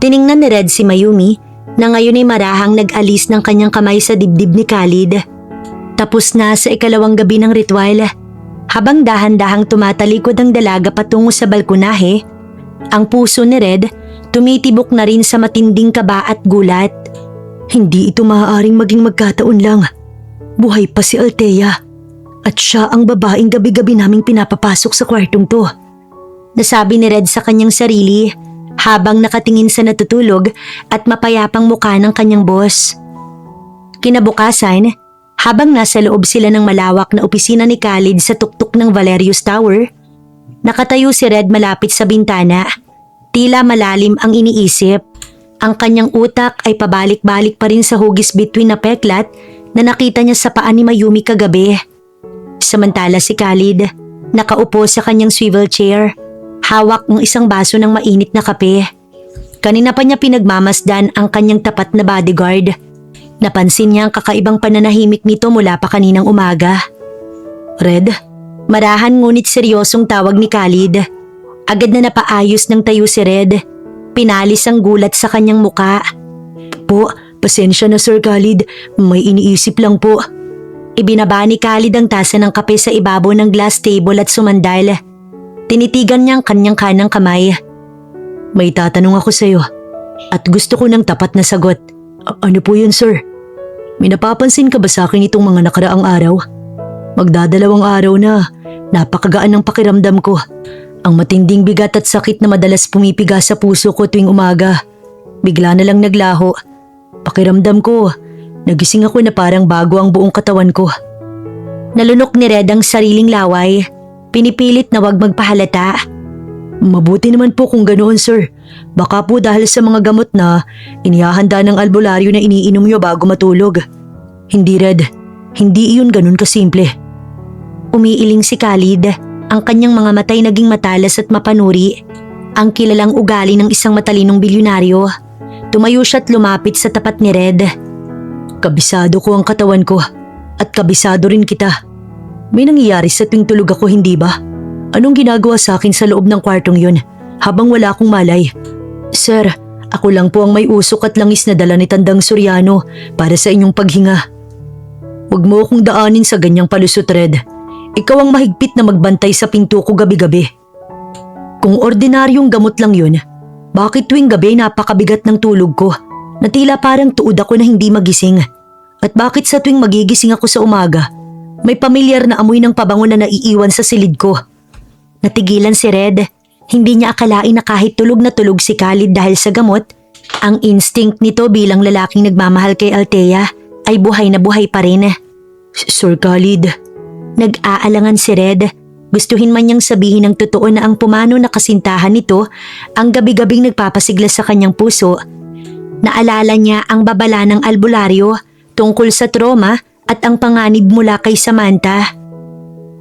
Tiningnan ni Red si Mayumi na ngayon ay marahang nag-alis ng kanyang kamay sa dibdib ni Khalid. Tapos na sa ikalawang gabi ng ritual. Habang dahan-dahang tumatalikod ang dalaga patungo sa balkonahe, ang puso ni Red tumitibok na rin sa matinding kaba at gulat. Hindi ito maaaring maging magkataon lang. Buhay pa si Althea at siya ang babaeng gabi-gabi naming pinapapasok sa kwartong to. Nasabi ni Red sa kanyang sarili habang nakatingin sa natutulog at mapayapang mukha ng kanyang boss. Kinabukasan, habang nasa loob sila ng malawak na opisina ni Khalid sa tuktok ng Valerius Tower, nakatayo si Red malapit sa bintana. Tila malalim ang iniisip. Ang kanyang utak ay pabalik-balik pa rin sa hugis bituin na peklat na nakita niya sa paa ni Mayumi kagabi. Samantala si Khalid, nakaupo sa kanyang swivel chair, hawak ng isang baso ng mainit na kape. Kanina pa niya pinagmamasdan ang kanyang tapat na bodyguard. Napansin niya ang kakaibang pananahimik nito mula pa kaninang umaga. Red, marahan ngunit seryosong tawag ni Khalid. Agad na napaayos ng tayo si Red. Pinalis ang gulat sa kanyang muka. Po, pasensya na Sir Khalid, may iniisip lang po. Ibinaba ni Khalid ang tasa ng kape sa ibabaw ng glass table at sumandal. Tinitigan niya ang kanyang kanang kamay. May tatanong ako sa iyo at gusto ko ng tapat na sagot. Ano po yun, sir? May napapansin ka ba sa akin itong mga nakaraang araw? Magdadalawang araw na, napakagaan ng pakiramdam ko. Ang matinding bigat at sakit na madalas pumipiga sa puso ko tuwing umaga. Bigla na lang naglaho. Pakiramdam ko, nagising ako na parang bago ang buong katawan ko. Nalunok ni Red ang sariling laway. Pinipilit na wag magpahalata. Mabuti naman po kung ganoon, sir. Baka po dahil sa mga gamot na inihahanda ng albularyo na iniinom niyo bago matulog. Hindi, Red. Hindi iyon ganun kasimple. Umiiling si Khalid. Ang kanyang mga matay naging matalas at mapanuri. Ang kilalang ugali ng isang matalinong bilyonaryo. Tumayo siya at lumapit sa tapat ni Red. Kabisado ko ang katawan ko at kabisado rin kita. May nangyayari sa tuwing tulog ako, hindi ba? Anong ginagawa sa akin sa loob ng kwartong yun habang wala akong malay? Sir, ako lang po ang may usok at langis na dala ni Tandang Soriano para sa inyong paghinga. Huwag mo akong daanin sa ganyang palusot, Red. Ikaw ang mahigpit na magbantay sa pinto ko gabi-gabi. Kung ordinaryong gamot lang yun, bakit tuwing gabi napakabigat ng tulog ko na tila parang tuod ako na hindi magising? At bakit sa tuwing magigising ako sa umaga, may pamilyar na amoy ng pabango na naiiwan sa silid ko? Natigilan si Red. Hindi niya akalain na kahit tulog na tulog si Khalid dahil sa gamot, ang instinct nito bilang lalaking nagmamahal kay Althea ay buhay na buhay pa rin. Sir Khalid. Nag-aalangan si Red. Gustuhin man niyang sabihin ng totoo na ang pumano na kasintahan nito ang gabi-gabing nagpapasigla sa kanyang puso. Naalala niya ang babala ng albularyo tungkol sa trauma at ang panganib mula kay Samantha.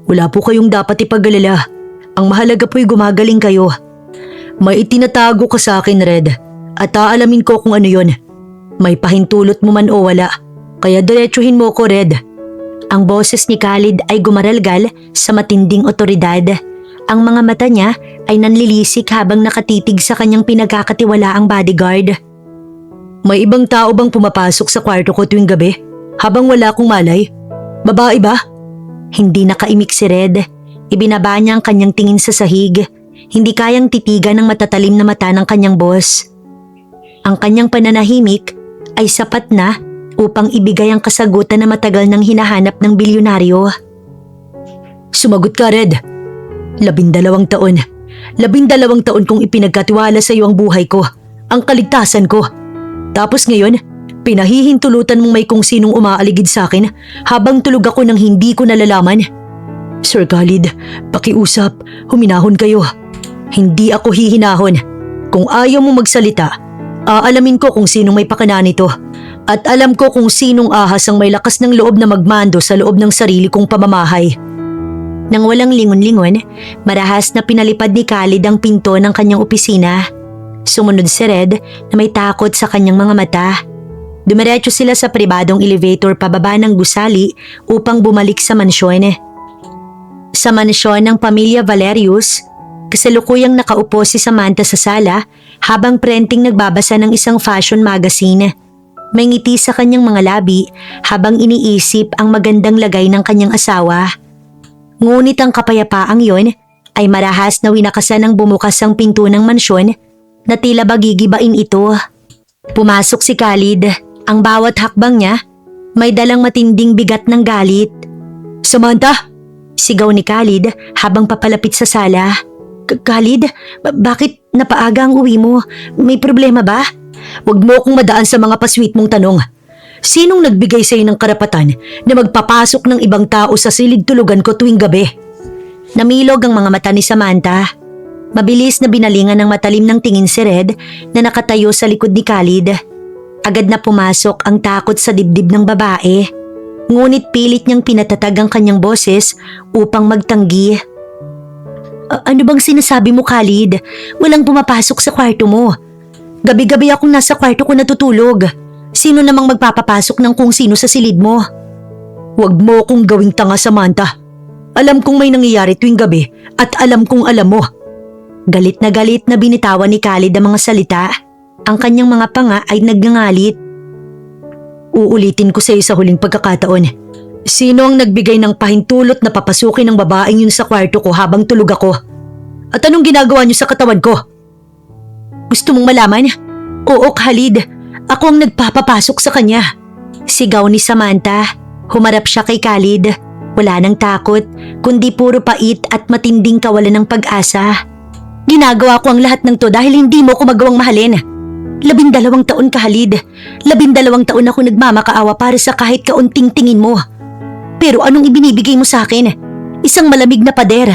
Wala po kayong dapat ipag-alala. Ang mahalaga po'y gumagaling kayo. May itinatago ka sa akin, Red, at aalamin ko kung ano yon. May pahintulot mo man o wala, kaya diretsuhin mo ko, Red. Ang boses ni Khalid ay gumaralgal sa matinding otoridad. Ang mga mata niya ay nanlilisik habang nakatitig sa kanyang pinagkakatiwalaang bodyguard. May ibang tao bang pumapasok sa kwarto ko tuwing gabi habang wala akong malay? Babae ba? Hindi nakaimik si Red. Ibinaba niya ang kanyang tingin sa sahig. Hindi kayang titigan ng matatalim na mata ng kanyang boss. Ang kanyang pananahimik ay sapat na upang ibigay ang kasagutan na matagal nang hinahanap ng bilyonaryo. Sumagot ka, Red. 12 taon. 12 taon kong ipinagkatiwala sa iyo ang buhay ko, ang kaligtasan ko. Tapos ngayon, pinahihintulutan mong may kung sinong umaaligid sa akin habang tulog ako nang hindi ko nalalaman. Sir Khalid, pakiusap, huminahon kayo. Hindi ako hihinahon. Kung ayaw mo magsalita, aalamin ko kung sinong may pakana nito. At alam ko kung sinong ahas ang may lakas ng loob na magmando sa loob ng sarili kong pamamahay. Nang walang lingon-lingon, marahas na pinalipad ni Khalid ang pinto ng kanyang opisina. Sumunod si Red na may takot sa kanyang mga mata. Dumiretso sila sa pribadong elevator pababa ng gusali upang bumalik sa mansyon. Sa mansyon ng pamilya Valerius, kasalukuyang nakaupo si Samantha sa sala habang prenting nagbabasa ng isang fashion magazine. May ngiti sa kanyang mga labi habang iniisip ang magandang lagay ng kanyang asawa. Ngunit ang kapayapaang yon ay marahas na winakasan ng bumukas ang pinto ng mansyon na tila ba gigibain ito. Pumasok si Khalid. Ang bawat hakbang niya may dalang matinding bigat ng galit. Samantha! Sigaw ni Khalid habang papalapit sa sala. Khalid, bakit napaaga ang uwi mo? May problema ba? Huwag mo akong madaan sa mga pasweet mong tanong. Sinong nagbigay sa'yo ng karapatan na magpapasok ng ibang tao sa silid tulugan ko tuwing gabi? Namilog ang mga mata ni Samantha. Mabilis na binalingan ng matalim ng tingin si Red na nakatayo sa likod ni Khalid. Agad na pumasok ang takot sa dibdib ng babae. Ngunit pilit niyang pinatatag ang kanyang boses upang magtanggi. Ano bang sinasabi mo, Khalid? Walang pumapasok sa kwarto mo. Gabi-gabi akong nasa kwarto ko natutulog. Sino namang magpapapasok ng kung sino sa silid mo? Huwag mo akong gawing tanga, Samantha. Alam kong may nangyayari tuwing gabi at alam kong alam mo. Galit na binitawan ni Khalid ang mga salita. Ang kanyang mga panga ay nagngangalit. Uulitin ko sa iyo sa huling pagkakataon. Sino ang nagbigay ng pahintulot na papasukin ng babaeng yun sa kwarto ko habang tulog ako? At anong ginagawa niyo sa katawan ko? Gusto mong malaman? Oo, Khalid. Ako ang nagpapapasok sa kanya. Sigaw ni Samantha. Humarap siya kay Khalid. Wala nang takot, kundi puro pait at matinding kawalan ng pag-asa. Ginagawa ko ang lahat ng to dahil hindi mo ko magawang mahalin. 12 taon, Khalid. 12 taon ako nagmamakaawa para sa kahit kaunting tingin mo. Pero anong ibinibigay mo sa akin? Isang malamig na pader.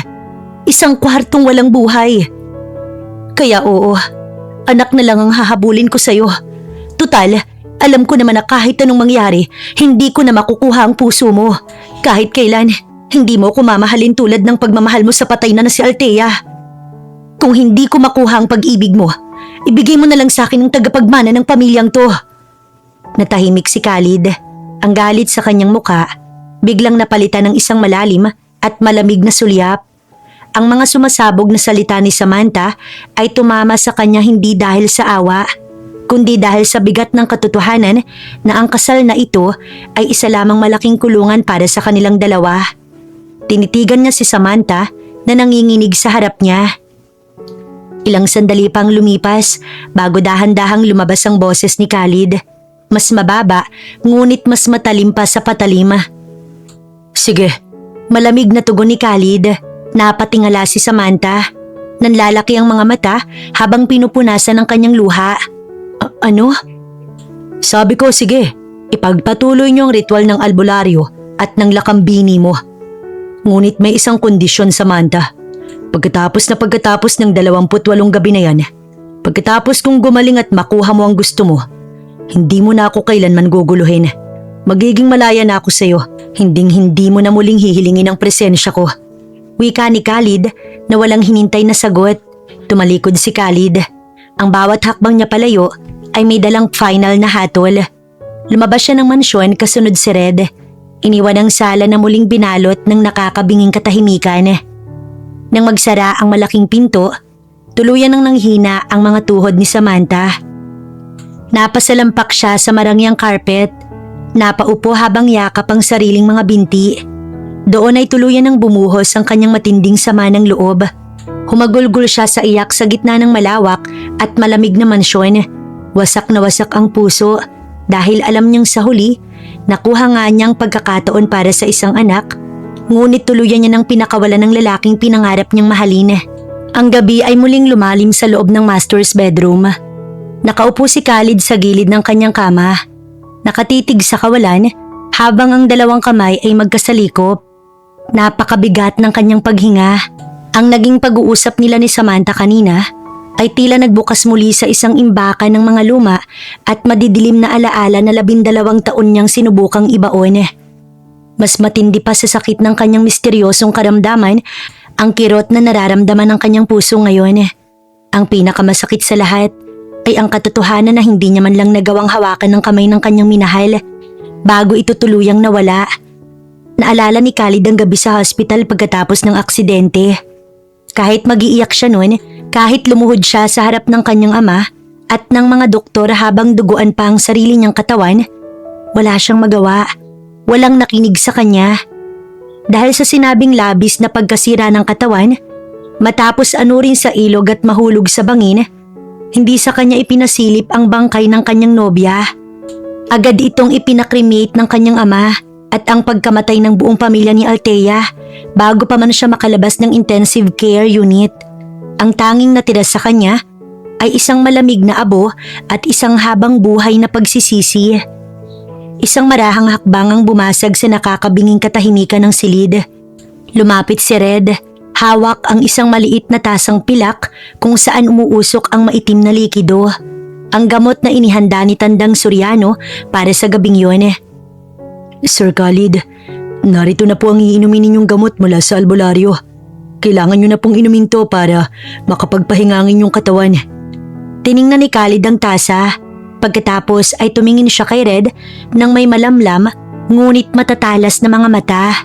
Isang kwartong walang buhay. Kaya oo, anak na lang ang hahabulin ko sa'yo. Tutal, alam ko naman na kahit anong mangyari, hindi ko na makukuha ang puso mo. Kahit kailan, hindi mo ko mamahalin tulad ng pagmamahal mo sa patay na si Althea. Kung hindi ko makuha ang pag-ibig mo, ibigay mo na lang sa akin ang tagapagmana ng pamilyang to. Natahimik si Khalid. Ang galit sa kanyang muka, biglang napalitan ng isang malalim at malamig na sulyap. Ang mga sumasabog na salita ni Samantha ay tumama sa kanya hindi dahil sa awa, kundi dahil sa bigat ng katotohanan na ang kasal na ito ay isa lamang malaking kulungan para sa kanilang dalawa. Tinitigan niya si Samantha na nanginginig sa harap niya. Ilang sandali pang lumipas bago dahan-dahang lumabas ang boses ni Khalid. Mas mababa, ngunit mas matalim pa sa patalim. Sige, malamig na tugon ni Khalid. Napatingala si Samantha. Nanlalaki ang mga mata habang pinupunasan ng kanyang luha. Ano? Sabi ko, sige, ipagpatuloy niyo ang ritual ng albularyo at ng lakambini mo. Ngunit may isang kondisyon, Samantha. Pagkatapos ng 28 gabi na yan, pagkatapos kong gumaling at makuha mo ang gusto mo, hindi mo na ako kailanman guguluhin. Magiging malaya na ako sa'yo. Hindi mo na muling hihilingin ang presensya ko. Wika ni Khalid na walang hinintay na sagot. Tumalikod si Khalid. Ang bawat hakbang niya palayo ay may dalang final na hatol. Lumabas siya ng mansyon kasunod si Red. Iniwan ang sala na muling binalot ng nakakabinging katahimikan. Nang magsara ang malaking pinto, tuluyan nang nanghina ang mga tuhod ni Samantha. Napasalampak siya sa marangyang carpet. Napaupo habang yakap ang sariling mga binti. Doon ay tuluyan ng bumuhos ang kanyang matinding sama ng loob. Humagulgol siya sa iyak sa gitna ng malawak at malamig na mansyon. Wasak na wasak ang puso dahil alam niyang sa huli, nakuha nga niyang pagkakataon para sa isang anak, ngunit tuluyan niya ng pinakawalan ng lalaking pinangarap niyang mahalin. Ang gabi ay muling lumalim sa loob ng master's bedroom. Nakaupo si Khalid sa gilid ng kanyang kama. Nakatitig sa kawalan habang ang dalawang kamay ay magkasalikop. Napakabigat ng kanyang paghinga. Ang naging pag-uusap nila ni Samantha kanina ay tila nagbukas muli sa isang imbakan ng mga luma at madidilim na alaala na 12 taon niyang sinubukang ibaon. Mas matindi pa sa sakit ng kanyang misteryosong karamdaman ang kirot na nararamdaman ng kanyang puso ngayon. Ang pinakamasakit sa lahat ay ang katotohanan na hindi niya man lang nagawang hawakan ng kamay ng kanyang minahal bago ito tuluyang nawala. Naalala ni Khalid ang gabi sa hospital pagkatapos ng aksidente. Kahit mag-iiyak siya noon, kahit lumuhod siya sa harap ng kanyang ama at ng mga doktor habang duguan pa ang sarili niyang katawan, wala siyang magawa. Walang nakinig sa kanya. Dahil sa sinabing labis na pagkasira ng katawan, matapos anurin sa ilog at mahulog sa bangin, hindi sa kanya ipinasilip ang bangkay ng kanyang nobya. Agad itong ipinakremate ng kanyang ama at ang pagkamatay ng buong pamilya ni Althea bago pa man siya makalabas ng intensive care unit. Ang tanging natira sa kanya ay isang malamig na abo at isang habang buhay na pagsisisi. Isang marahang hakbang ang bumasag sa nakakabinging katahimikan ng silid. Lumapit si Red. Hawak ang isang maliit na tasang pilak kung saan umuusok ang maitim na likido. Ang gamot na inihanda ni Tandang Soriano para sa gabing yun. Sir Khalid, narito na po ang iinumin ninyong gamot mula sa albularyo. Kailangan nyo na pong inumin to para makapagpahingangin yung katawan. Tiningnan ni Khalid ang tasa. Pagkatapos ay tumingin siya kay Red nang may malamlam ngunit matatalas na mga mata.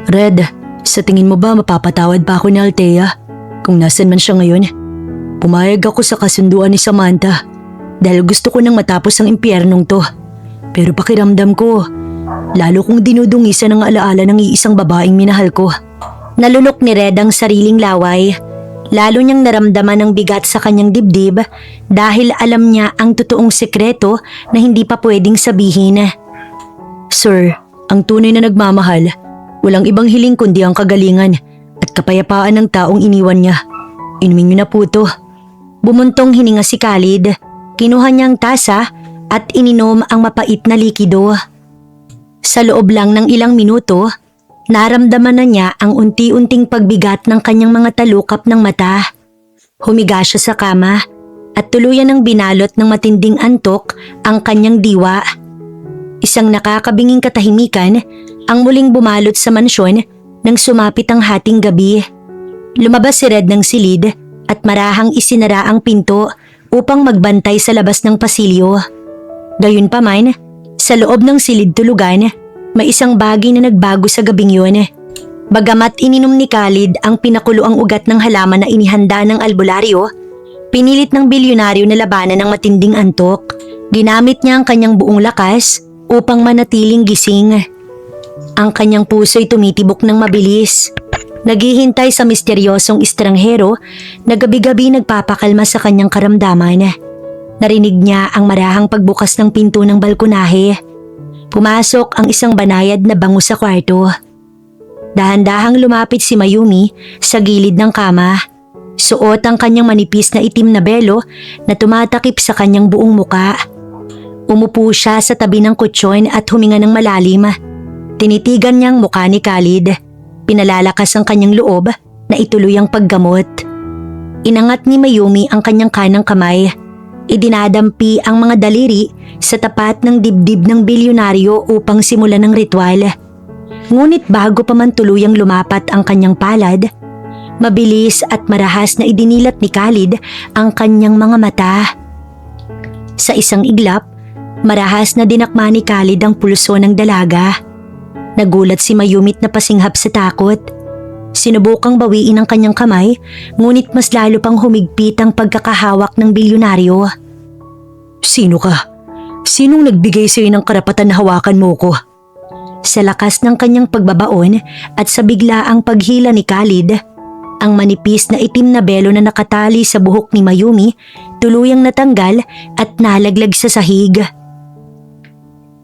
Red, sa tingin mo ba mapapatawad pa ako ni Althea kung nasan man siya ngayon? Pumayag ako sa kasunduan ni Samantha dahil gusto ko nang matapos ang impyernong to. Pero pakiramdam ko, lalo kong dinudungisan ang alaala ng iisang babaeng minahal ko. Nalunok ni Red ang sariling laway. Lalo niyang naramdaman ang bigat sa kanyang dibdib dahil alam niya ang totoong sekreto na hindi pa pwedeng sabihin. Sir, ang tunay na nagmamahal, walang ibang hiling kundi ang kagalingan at kapayapaan ng taong iniwan niya. Inumin niyo na po to. Bumuntong hininga si Khalid. Kinuha niyang tasa at ininom ang mapait na likido. Sa loob lang ng ilang minuto, naramdaman na niya ang unti-unting pagbigat ng kanyang mga talukap ng mata. Humiga siya sa kama at tuluyan ng binalot ng matinding antok ang kanyang diwa. Isang nakakabinging katahimikan ang muling bumalot sa mansyon nang sumapit ang hating gabi. Lumabas si Red ng silid at marahang isinara ang pinto upang magbantay sa labas ng pasilyo. Gayunpaman, sa loob ng silid-tulugan, may isang bagay na nagbago sa gabing yun. Bagamat ininom ni Khalid ang pinakuloang ugat ng halaman na inihanda ng albularyo, pinilit ng bilyonaryo na labanan ng matinding antok. Ginamit niya ang kanyang buong lakas upang manatiling gising. Ang kanyang puso'y tumitibok ng mabilis. Naghihintay sa misteryosong estranghero na gabi-gabi nagpapakalma sa kanyang karamdaman. Narinig niya ang marahang pagbukas ng pinto ng balkonahe. Pumasok ang isang banayad na bango sa kwarto. Dahan-dahang lumapit si Mayumi sa gilid ng kama. Suot ang kanyang manipis na itim na belo na tumatakip sa kanyang buong muka. Umupo siya sa tabi ng kutsyon at huminga ng malalim. Tinitigan niyang muka ni Khalid. Pinalalakas ang kanyang loob na ituloy ang paggamot. Inangat ni Mayumi ang kanyang kanang kamay. Idinadampi ang mga daliri sa tapat ng dibdib ng bilyonaryo upang simulan ang ritual. Ngunit bago pa man tuluyang lumapat ang kanyang palad, mabilis at marahas na idinilat ni Khalid ang kanyang mga mata. Sa isang iglap, marahas na dinakma ni Khalid ang pulso ng dalaga. Nagulat si Mayumit na pasinghap sa takot. Sinubukang bawiin ang kanyang kamay, ngunit mas lalo pang humigpit ang pagkakahawak ng bilyonaryo. Sino ka? Sinong nagbigay sa'yo ng karapatan na hawakan mo ko? Sa lakas ng kanyang pagbabaon at sa biglaang paghila ni Khalid, ang manipis na itim na belo na nakatali sa buhok ni Mayumi tuluyang natanggal at nalaglag sa sahig.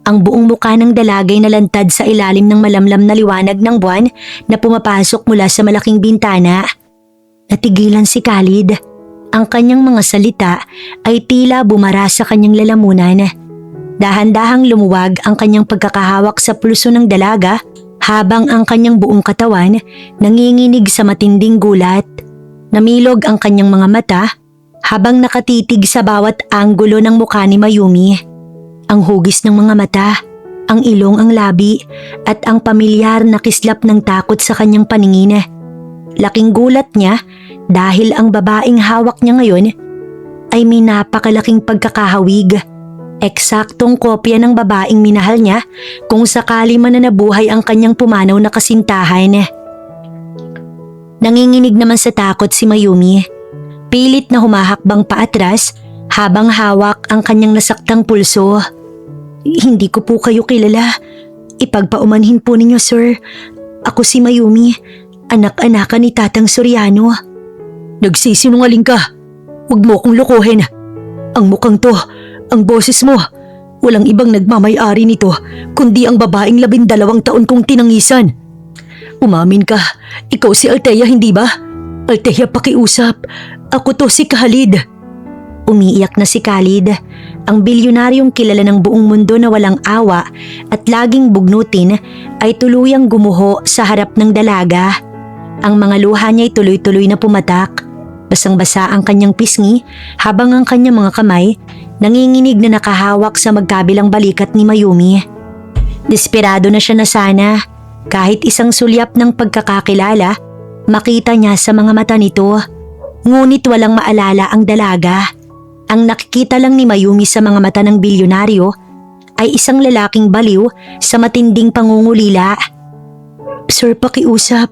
Ang buong muka ng dalagay nalantad sa ilalim ng malamlam na liwanag ng buwan na pumapasok mula sa malaking bintana. Natigilan si Khalid. Ang kanyang mga salita ay tila bumara sa kanyang lalamunan. Dahan-dahang lumuwag ang kanyang pagkakahawak sa pulso ng dalaga habang ang kanyang buong katawan nanginginig sa matinding gulat. Namilog ang kanyang mga mata habang nakatitig sa bawat anggulo ng mukha ni Mayumi. Ang hugis ng mga mata, ang ilong, ang labi at ang pamilyar na kislap ng takot sa kanyang paningin. Laking gulat niya dahil ang babaeng hawak niya ngayon ay may napakalaking pagkakahawig. Eksaktong kopya ng babaeng minahal niya kung sakali man na nabuhay ang kanyang pumanaw na kasintahan. Nanginginig naman sa takot si Mayumi. Pilit na humahakbang paatras habang hawak ang kanyang nasaktang pulso. Hindi ko po kayo kilala. Ipagpaumanhin po ninyo, sir. Ako si Mayumi, anak-anakan ni Tatang Soriano. Nagsisinungaling ka. Huwag mo kong lokohin. Ang mukhang to, ang boses mo, walang ibang nagmamay-ari nito kundi ang babaeng 12 taon kong tinangisan. Umamin ka, ikaw si Althea hindi ba? Althea, pakiusap. Ako to si Khalid. Umiiyak na si Khalid, ang bilyonaryong kilala ng buong mundo na walang awa at laging bugnutin ay tuluyang gumuho sa harap ng dalaga. Ang mga luha niya ay tuloy-tuloy na pumatak. Basang-basa ang kanyang pisngi habang ang kanyang mga kamay nanginginig na nakahawak sa magkabilang balikat ni Mayumi. Desperado na siya na sana. Kahit isang sulyap ng pagkakakilala, makita niya sa mga mata nito. Ngunit walang maalala ang dalaga. Ang nakikita lang ni Mayumi sa mga mata ng bilyonaryo ay isang lalaking baliw sa matinding pangungulila. Sir, pakiusap.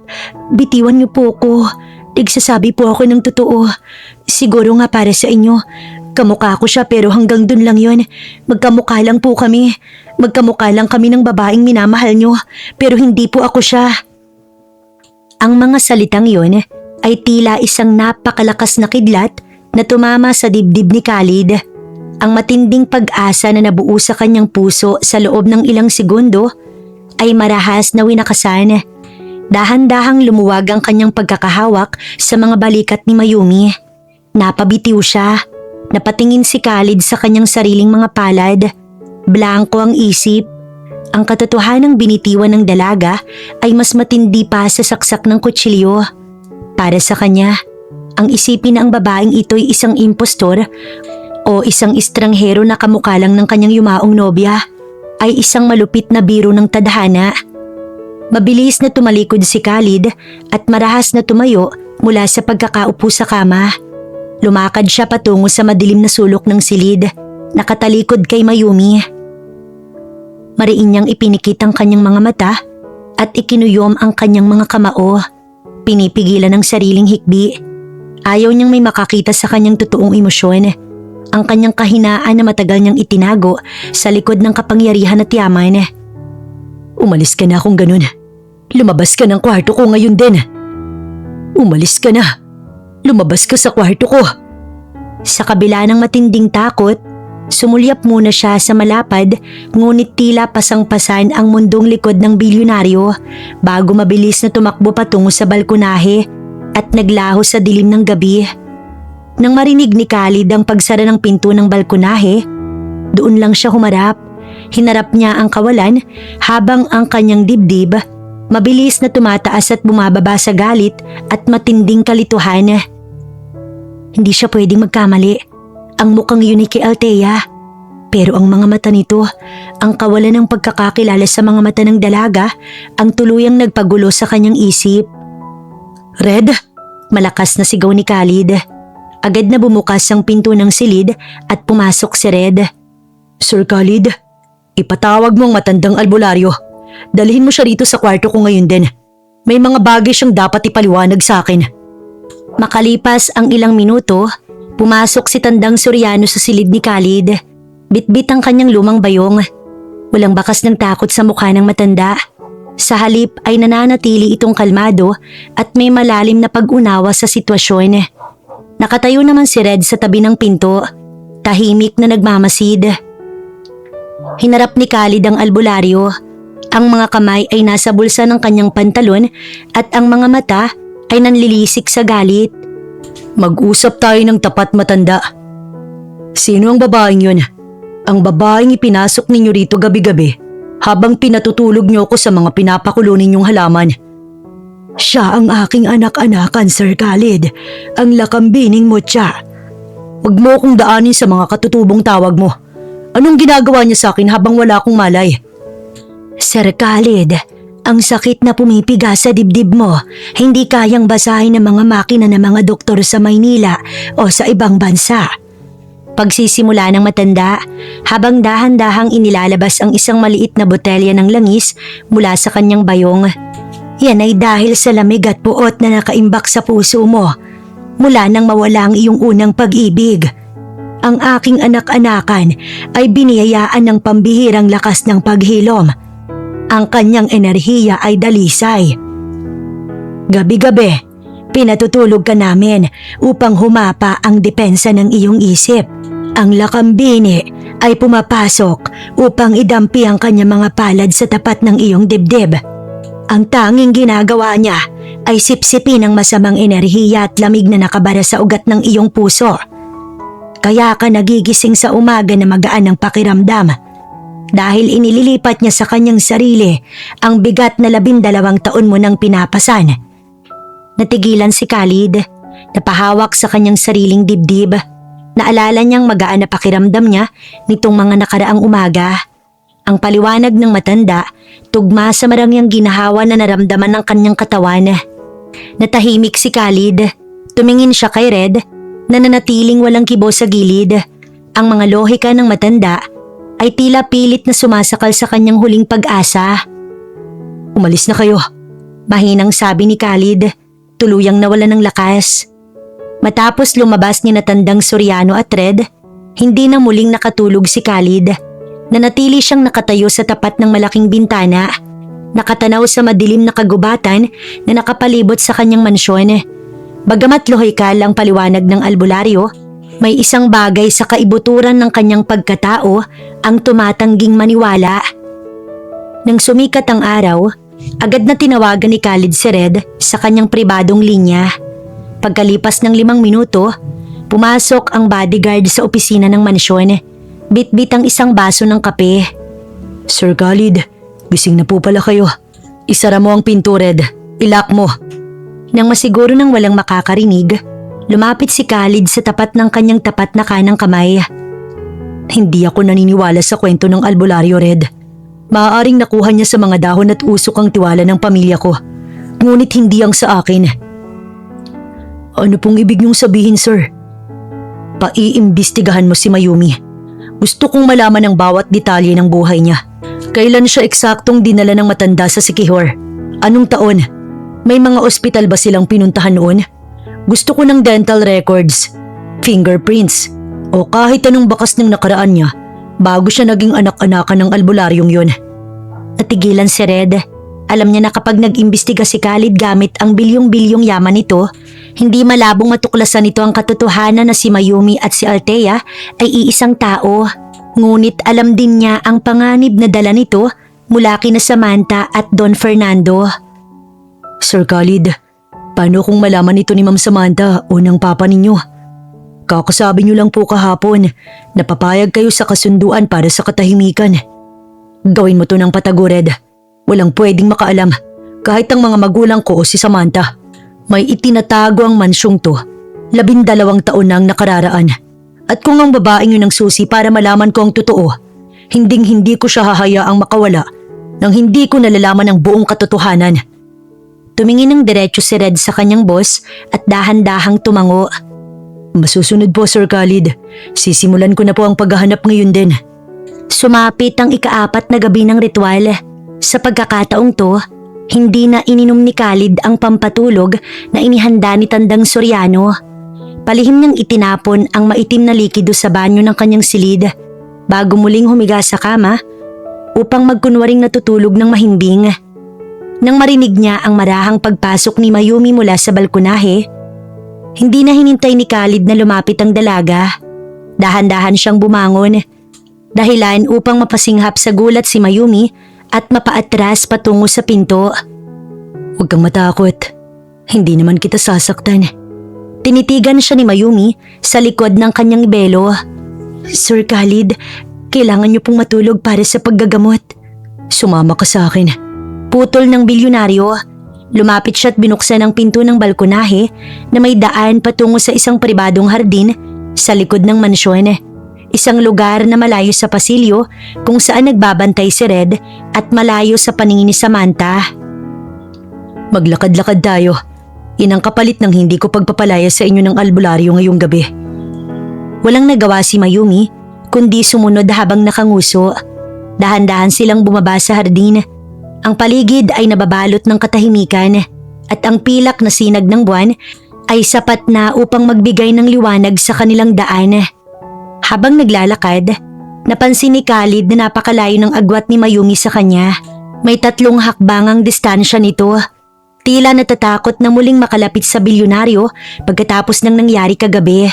Bitiwan niyo po ako. Nagsasabi po ako ng totoo. Siguro nga para sa inyo. Kamukha ko siya pero hanggang dun lang yon. Magkamukha lang po kami. Magkamukha lang kami ng babaeng minamahal nyo. Pero hindi po ako siya. Ang mga salitang yon ay tila isang napakalakas na kidlat na tumama sa dibdib ni Khalid. Ang matinding pag-asa na nabuo sa kanyang puso sa loob ng ilang segundo ay marahas na winakasan. Dahan-dahang lumuwag ang kanyang pagkakahawak sa mga balikat ni Mayumi. Napabitiw siya. Napatingin si Khalid sa kanyang sariling mga palad. Blanko ang isip. Ang katotohanang binitiwan ng dalaga ay mas matindi pa sa saksak ng kutsilyo. Para sa kanya, ang isipin na ang babaeng ito'y isang impostor o isang estranghero na kamukha lang ng kanyang yumaong nobya ay isang malupit na biro ng tadhana. Mabilis na tumalikod si Khalid at marahas na tumayo mula sa pagkakaupo sa kama. Lumakad siya patungo sa madilim na sulok ng silid, nakatalikod kay Mayumi. Mariin niyang ipinikit ang kanyang mga mata at ikinuyom ang kanyang mga kamao. Pinipigilan ng sariling hikbi. Ayaw niyang may makakita sa kanyang totoong emosyon. Ang kanyang kahinaan na matagal niyang itinago sa likod ng kapangyarihan at yaman. Umalis ka na kung ganun. Lumabas ka ng kwarto ko ngayon din. Umalis ka na. Lumabas ka sa kwarto ko. Sa kabila ng matinding takot, sumulyap muna siya sa malapad ngunit tila pasang-pasan ang mundong likod ng bilyonaryo bago mabilis na tumakbo patungo sa balkonahe at naglaho sa dilim ng gabi. Nang marinig ni Khalid ang pagsara ng pinto ng balkonahe, doon lang siya humarap. Hinarap niya ang kawalan habang ang kanyang dibdib mabilis na tumataas at bumababa sa galit at matinding kalituhan. Hindi siya pwedeng magkamali. Ang mukhang yun ay kay Althea. Pero ang mga mata nito, ang kawalan ng pagkakakilala sa mga mata ng dalaga, ang tuluyang nagpagulo sa kanyang isip. Red? Malakas na sigaw ni Khalid. Agad na bumukas ang pinto ng silid at pumasok si Red. Sir Khalid, ipatawag mo ang matandang albularyo. Dalhin mo siya rito sa kwarto ko ngayon din. May mga bagay siyang dapat ipaliwanag sa akin. Makalipas ang ilang minuto, pumasok si Tandang Soriano sa silid ni Khalid. Bitbit ang kanyang lumang bayong. Walang bakas ng takot sa mukha ng matanda. Sa halip ay nananatili itong kalmado at may malalim na pag-unawa sa sitwasyon. Nakatayo naman si Red sa tabi ng pinto, tahimik na nagmamasid. Hinarap ni Khalid ang albularyo. Ang mga kamay ay nasa bulsa ng kanyang pantalon at ang mga mata ay nanlilisik sa galit. Mag-usap tayo ng tapat, matanda. Sino ang babaeng yun? Ang babaeng ipinasok ninyo rito gabi-gabi habang pinatutulog niyo ako sa mga pinapakulo ninyong halaman. Siya ang aking anak-anakan, Sir Khalid. Ang lakambining mo siya. Huwag mo akong daanin sa mga katutubong tawag mo. Anong ginagawa niya sa akin habang wala akong malay? Sir Khalid, ang sakit na pumipiga sa dibdib mo, hindi kayang basahin ng mga makina ng mga doktor sa Maynila o sa ibang bansa. Pagsisimula ng matanda, habang dahan-dahang inilalabas ang isang maliit na botelya ng langis mula sa kanyang bayong. Yan ay dahil sa lamig at puot na nakaimbak sa puso mo mula nang mawala ang iyong unang pag-ibig. Ang aking anak-anakan ay biniyayaan ng pambihirang lakas ng paghilom. Ang kanyang enerhiya ay dalisay. Gabi-gabi, pinatutulog ka namin upang humapa ang depensa ng iyong isip. Ang lakambini ay pumapasok upang idampi ang kanyang mga palad sa tapat ng iyong dibdib. Ang tanging ginagawa niya ay sipsipin ang masamang enerhiya at lamig na nakabara sa ugat ng iyong puso. Kaya ka nagigising sa umaga na magaan ang pakiramdam. Dahil inililipat niya sa kanyang sarili ang bigat na 12 taon mo nang pinapasan. Natigilan si Khalid, napahawak sa kanyang sariling dibdib. Naalala niyang magaan na pakiramdam niya nitong mga nakaraang umaga. Ang paliwanag ng matanda, tugma sa marangyang ginahawa na naramdaman ng kanyang katawan. Natahimik si Khalid. Tumingin siya kay Red na nanatiling walang kibo sa gilid. Ang mga lohika ng matanda ay tila pilit na sumasakal sa kanyang huling pag-asa. Umalis na kayo. Mahinang sabi ni Khalid, tuluyang nawalan ng lakas. Matapos lumabas ni Tandang Soriano at Red, hindi na muling nakatulog si Khalid. Nanatili siyang nakatayo sa tapat ng malaking bintana, nakatanaw sa madilim na kagubatan na nakapalibot sa kanyang mansyon. Bagamat lohikal ang paliwanag ng albularyo, may isang bagay sa kaibuturan ng kanyang pagkatao ang tumatangging maniwala. Nang sumikat ang araw, agad na tinawagan ni Khalid si Red sa kanyang pribadong linya. Pagkalipas ng 5 minuto, pumasok ang bodyguard sa opisina ng mansyon. Bit-bit ang isang baso ng kape. Sir Khalid, gising na po pala kayo. Isara mo ang pinto, Red. Ilock mo. Nang masiguro nang walang makakarinig, lumapit si Khalid sa tapat ng kanyang tapat na kanang kamay. Hindi ako naniniwala sa kwento ng albularyo, Red. Maaaring nakuha niya sa mga dahon at usok ang tiwala ng pamilya ko. Ngunit hindi ang sa akin. Ano pong ibig niyong sabihin, sir? Paiimbestigahan mo si Mayumi. Gusto kong malaman ang bawat detalye ng buhay niya. Kailan siya eksaktong dinala ng matanda sa Sikihor? Anong taon? May mga ospital ba silang pinuntahan noon? Gusto ko ng dental records, fingerprints, o kahit anong bakas ng nakaraan niya bago siya naging anak-anakan ng albularyong yun. Natigilan si Red. Alam niya na kapag nag-imbestiga si Khalid gamit ang bilyong-bilyong yaman nito, hindi malabong matuklasan nito ang katotohanan na si Mayumi at si Althea ay iisang tao. Ngunit alam din niya ang panganib na dala nito mula kina Samantha at Don Fernando. Sir Khalid, paano kung malaman ito ni Ma'am Samantha o ng papa ninyo? Kakasabi niyo lang po kahapon na papayag kayo sa kasunduan para sa katahimikan. Gawin mo to ng patago, Red. Walang pwedeng makaalam, kahit ang mga magulang ko o si Samantha. May itinatago ang mansyong to. 12 taon na ang nakararaan. At kung ang babaeng yun ang susi para malaman ko ang totoo, hinding-hindi ko siya hahayaang makawala nang hindi ko nalalaman ang buong katotohanan. Tumingin ng diretso si Red sa kanyang boss at dahan-dahang tumango. Masusunod po, Sir Khalid. Sisimulan ko na po ang paghahanap ngayon din. Sumapit ang ika-4 na gabi ng ritual. Sa pagkakataong to, hindi na ininom ni Khalid ang pampatulog na inihanda ni Tandang Soriano. Palihim niyang itinapon ang maitim na likido sa banyo ng kanyang silid bago muling humiga sa kama upang magkunwaring natutulog ng mahimbing. Nang marinig niya ang marahang pagpasok ni Mayumi mula sa balkonahe, hindi na hinintay ni Khalid na lumapit ang dalaga. Dahan-dahan siyang bumangon, dahilan upang mapasinghap sa gulat si Mayumi at mapaatras patungo sa pinto. Huwag kang matakot. Hindi naman kita sasaktan. Tinitigan siya ni Mayumi sa likod ng kanyang belo. Sir Khalid, kailangan niyo pong matulog para sa paggagamot. Sumama ka sa akin. Putol ng bilyonaryo. Lumapit siya at binuksan ang pinto ng balkonahe na may daan patungo sa isang pribadong hardin sa likod ng mansyon. Isang lugar na malayo sa pasilyo kung saan nagbabantay si Red at malayo sa paningin ni Samantha. Maglakad-lakad tayo. Yan ang kapalit ng hindi ko pagpapalaya sa inyo ng albularyo ngayong gabi. Walang nagawa si Mayumi kundi sumunod habang nakanguso. Dahan-dahan silang bumaba sa hardin. Ang paligid ay nababalot ng katahimikan at ang pilak na sinag ng buwan ay sapat na upang magbigay ng liwanag sa kanilang daan. Habang naglalakad, napansin ni Khalid na napakalayo ng agwat ni Mayumi sa kanya. May 3 hakbang ang distansya nito. Tila natatakot na muling makalapit sa bilyonaryo pagkatapos ng nangyari kagabi.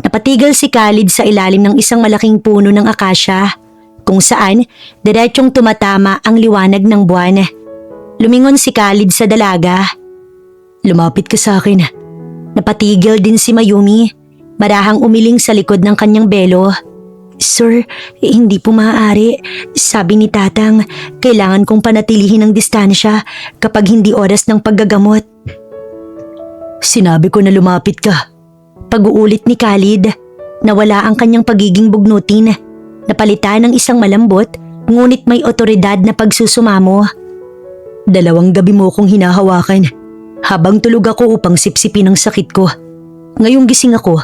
Napatigil si Khalid sa ilalim ng isang malaking puno ng akasya, kung saan diretsong tumatama ang liwanag ng buwan. Lumingon si Khalid sa dalaga. Lumapit ka sa akin. Napatigil din si Mayumi. Marahang umiling sa likod ng kanyang belo. Sir, hindi po maaari. Sabi ni Tatang, kailangan kong panatilihin ang distansya kapag hindi oras ng paggagamot. Sinabi ko na lumapit ka. Pag-uulit ni Khalid, nawala ang kanyang pagiging bugnutin. Napalitan ng isang malambot, ngunit may otoridad na pagsusumamo. 2 gabi mo kong hinahawakan habang tulog ako upang sipsipin ang sakit ko. Ngayong gising ako,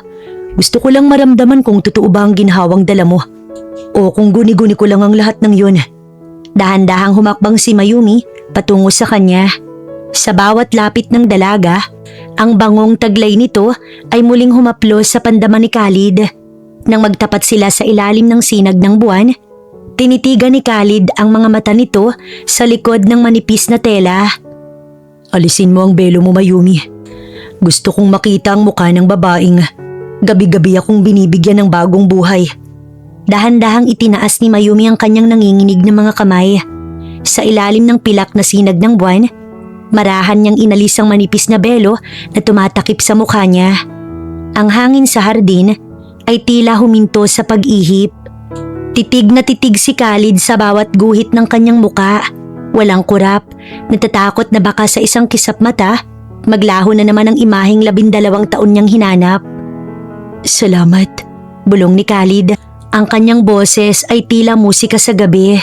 gusto ko lang maramdaman kung totoo ba ang ginhawang dala mo o kung guni-guni ko lang ang lahat ng yun. Dahan-dahang humakbang si Mayumi patungo sa kanya. Sa bawat lapit ng dalaga, ang bangong taglay nito ay muling humaplos sa pandaman ni Khalid. Nang magtapat sila sa ilalim ng sinag ng buwan, tinitigan ni Khalid ang mga mata nito sa likod ng manipis na tela. Alisin mo ang belo mo, Mayumi. Gusto kong makita ang mukha ng babaeng gabi-gabi akong binibigyan ng bagong buhay. Dahan-dahang itinaas ni Mayumi ang kanyang nanginginig na mga kamay. Sa ilalim ng pilak na sinag ng buwan, marahan niyang inalis ang manipis na belo na tumatakip sa mukha niya. Ang hangin sa hardin ay tila huminto sa pag-ihip. Titig na titig si Khalid sa bawat guhit ng kanyang muka. Walang kurap, natatakot na baka sa isang kisap mata, maglaho na naman ang imaheng 12 taon niyang hinanap. Salamat, bulong ni Khalid. Ang kanyang boses ay tila musika sa gabi.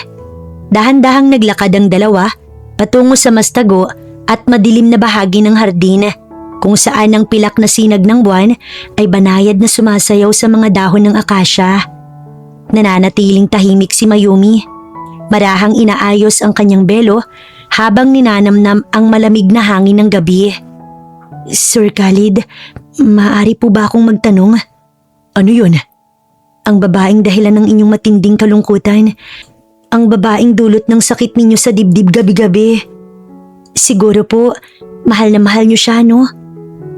Dahan-dahang naglakad ang dalawa patungo sa mas tago at madilim na bahagi ng hardin. kung saan ang pilak na sinag ng buwan ay banayad na sumasayaw sa mga dahon ng akasya. Nananatiling tahimik si Mayumi. Marahang inaayos ang kanyang belo habang ninanamnam ang malamig na hangin ng gabi. Sir Khalid, maaari po ba akong magtanong? Ano yun? Ang babaeng dahilan ng inyong matinding kalungkutan. Ang babaeng dulot ng sakit ninyo sa dibdib gabi-gabi. Siguro po, mahal na mahal niyo siya, no?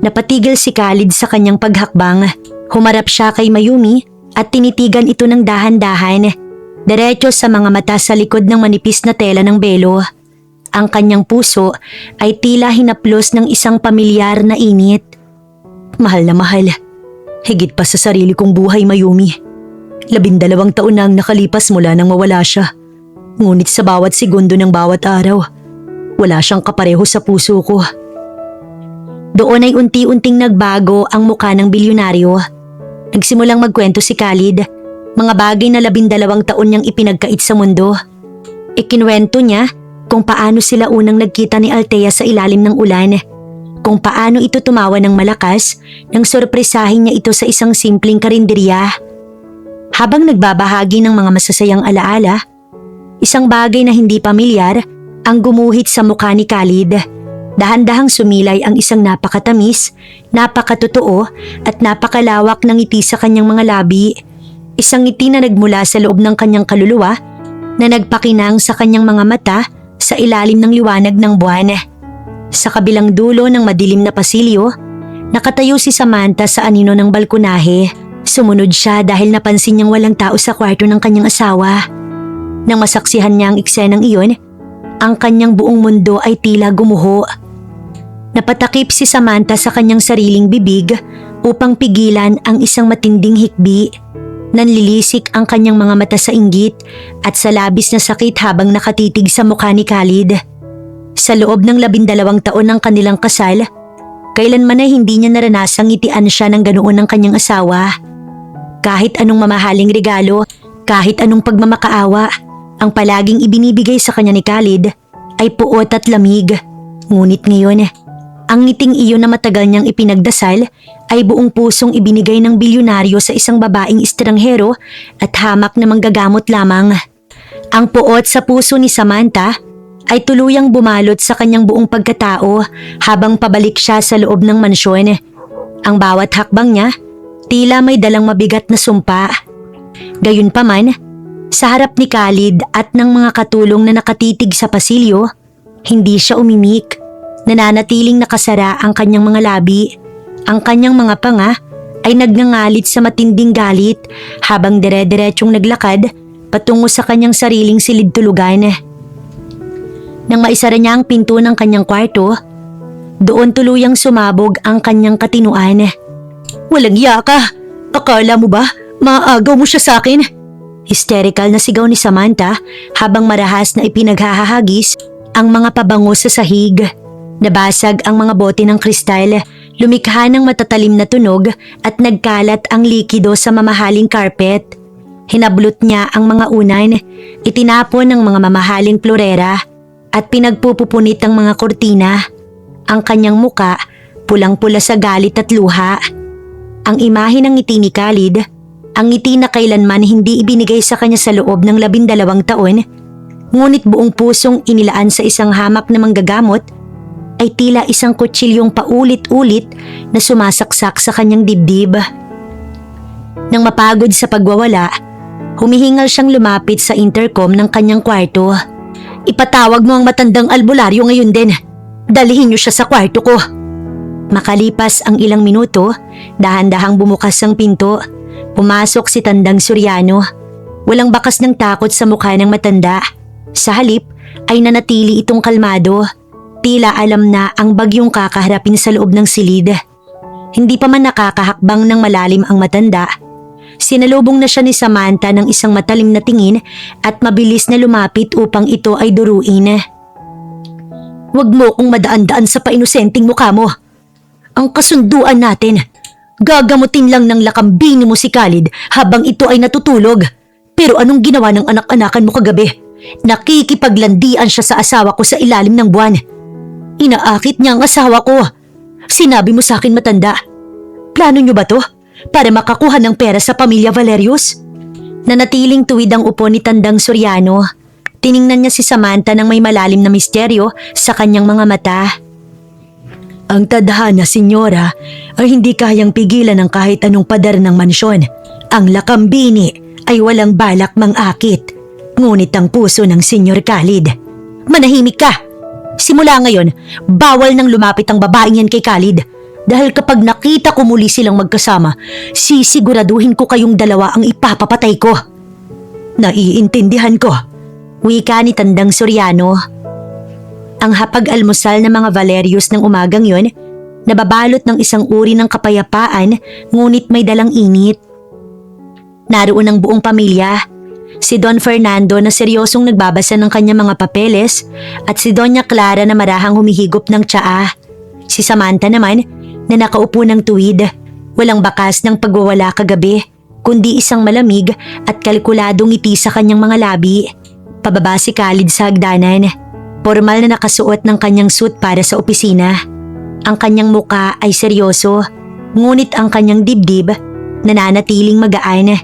Napatigil si Khalid sa kanyang paghakbang. Humarap siya kay Mayumi at tinitigan ito ng dahan-dahan. Diretso sa mga mata sa likod ng manipis na tela ng belo. Ang kanyang puso ay tila hinaplos ng isang pamilyar na init. Mahal na mahal. Higit pa sa sarili kong buhay, Mayumi. 12 taon na ang nakalipas mula nang mawala siya. Ngunit sa bawat segundo ng bawat araw, wala siyang kapareho sa puso ko. Doon ay unti-unting nagbago ang mukha ng bilyonaryo. Nagsimulang magkwento si Khalid, mga bagay na 12 taon niyang ipinagkait sa mundo. Ikinwento niya kung paano sila unang nagkita ni Althea sa ilalim ng ulan, kung paano ito tumawa ng malakas nang sorpresahin niya ito sa isang simpleng karinderya. Habang nagbabahagi ng mga masasayang alaala, isang bagay na hindi pamilyar ang gumuhit sa mukha ni Khalid. Dahan-dahang sumilay ang isang napakatamis, napakatotoo at napakalawak ng ngiti sa kanyang mga labi. Isang ngiti na nagmula sa loob ng kanyang kaluluwa na nagpakinang sa kanyang mga mata sa ilalim ng liwanag ng buwan. Sa kabilang dulo ng madilim na pasilyo, nakatayo si Samantha sa anino ng balkonahe. Sumunod siya dahil napansin niyang walang tao sa kwarto ng kanyang asawa. Nang masaksihan niya ang eksenang iyon, ang kanyang buong mundo ay tila gumuho. Napatakip si Samantha sa kanyang sariling bibig upang pigilan ang isang matinding hikbi. Nanlilisik ang kanyang mga mata sa inggit at sa labis na sakit habang nakatitig sa mukha ni Khalid. Sa loob ng 12 taon ng kanilang kasal, kailanman ay hindi niya naranasang ngitian siya ng ganoon ng kanyang asawa. Kahit anong mamahaling regalo, kahit anong pagmamakaawa, ang palaging ibinibigay sa kanya ni Khalid ay puot at lamig. Ngunit ngayon, ang ngiting iyon na matagal niyang ipinagdasal ay buong pusong ibinigay ng bilyonaryo sa isang babaeng estranghero at hamak na manggagamot lamang. Ang puot sa puso ni Samantha ay tuluyang bumalot sa kanyang buong pagkatao habang pabalik siya sa loob ng mansyon. Ang bawat hakbang niya, tila may dalang mabigat na sumpa. Gayunpaman, sa harap ni Khalid at ng mga katulong na nakatitig sa pasilyo, hindi siya umimik. Nananatiling nakasara ang kanyang mga labi. Ang kanyang mga panga ay nagngangalit sa matinding galit habang dire-diretsyong naglakad patungo sa kanyang sariling silid-tulugan. Nang maisara niya ang pinto ng kanyang kwarto, doon tuluyang sumabog ang kanyang katinuan. Walang iya ka! Akala mo ba maaagaw mo siya sa akin? Hysterical na sigaw ni Samantha habang marahas na ipinaghahagis ang mga pabango sa sahig. Nabasag ang mga bote ng kristal, lumikha ng matatalim na tunog at nagkalat ang likido sa mamahaling carpet. Hinablot niya ang mga unan, itinapon ng mga mamahaling florera at pinagpupupunit ang mga kortina. Ang kanyang muka, pulang-pula sa galit at luha. Ang imahe ng ngiti ni Khalid, ang ngiti na kailanman hindi ibinigay sa kanya sa loob ng 12 taon, ngunit buong pusong inilaan sa isang hamak na manggagamot, ay tila isang kutsilyong paulit-ulit na sumasaksak sa kanyang dibdib. Nang mapagod sa pagwawala, humihingal siyang lumapit sa intercom ng kanyang kwarto. Ipatawag mo ang matandang albularyo ngayon din. Dalhin niyo siya sa kwarto ko. Makalipas ang ilang minuto, dahan-dahang bumukas ang pinto. Pumasok si Tandang Suryano. Walang bakas ng takot sa mukha ng matanda. Sa halip ay nanatili itong kalmado. Tila alam na ang bagyong kakaharapin sa loob ng silid. Hindi pa man nakakahakbang ng malalim ang matanda. Sinalubong na siya ni Samantha ng isang matalim na tingin at mabilis na lumapit upang ito ay duruin. Huwag mo kong madaan-daan sa painosenteng mukha mo. Ang kasunduan natin, gagamutin lang ng lakambini mo si Khalid habang ito ay natutulog. Pero anong ginawa ng anak-anakan mo kagabi? Nakikipaglandian siya sa asawa ko sa ilalim ng buwan. Inaakit niya ang asawa ko. Sinabi mo sa akin matanda. Plano nyo ba to? Para makakuha ng pera sa pamilya Valerius? Nanatiling tuwid ang upo ni Tandang Soriano. Tiningnan niya si Samantha ng may malalim na misteryo sa kanyang mga mata. Ang tadhana, senyora, ay hindi kayang pigilan ng kahit anong pader ng mansyon. Ang lakambini ay walang balak mangakit. Ngunit ang puso ng Senyor Khalid. Manahimik ka! Simula ngayon, bawal nang lumapit ang babaeng yan kay Khalid. Dahil kapag nakita ko muli silang magkasama, sisiguraduhin ko kayong dalawa ang ipapapatay ko. Naiintindihan ko. Wika ni Tandang Soriano. Ang hapag-almusal ng mga Valerius ng umagang yon, nababalot ng isang uri ng kapayapaan ngunit may dalang init. Naroon ang buong pamilya. Si Don Fernando na seryosong nagbabasa ng kanyang mga papeles at si Doña Clara na marahang humihigop ng tsaa. Si Samantha naman na nakaupo ng tuwid, walang bakas ng pagwawala kagabi, kundi isang malamig at kalkuladong ngiti sa kanyang mga labi. Pababa si Khalid sa hagdanan, formal na nakasuot ng kanyang suit para sa opisina. Ang kanyang muka ay seryoso, ngunit ang kanyang dibdib nananatiling magaan.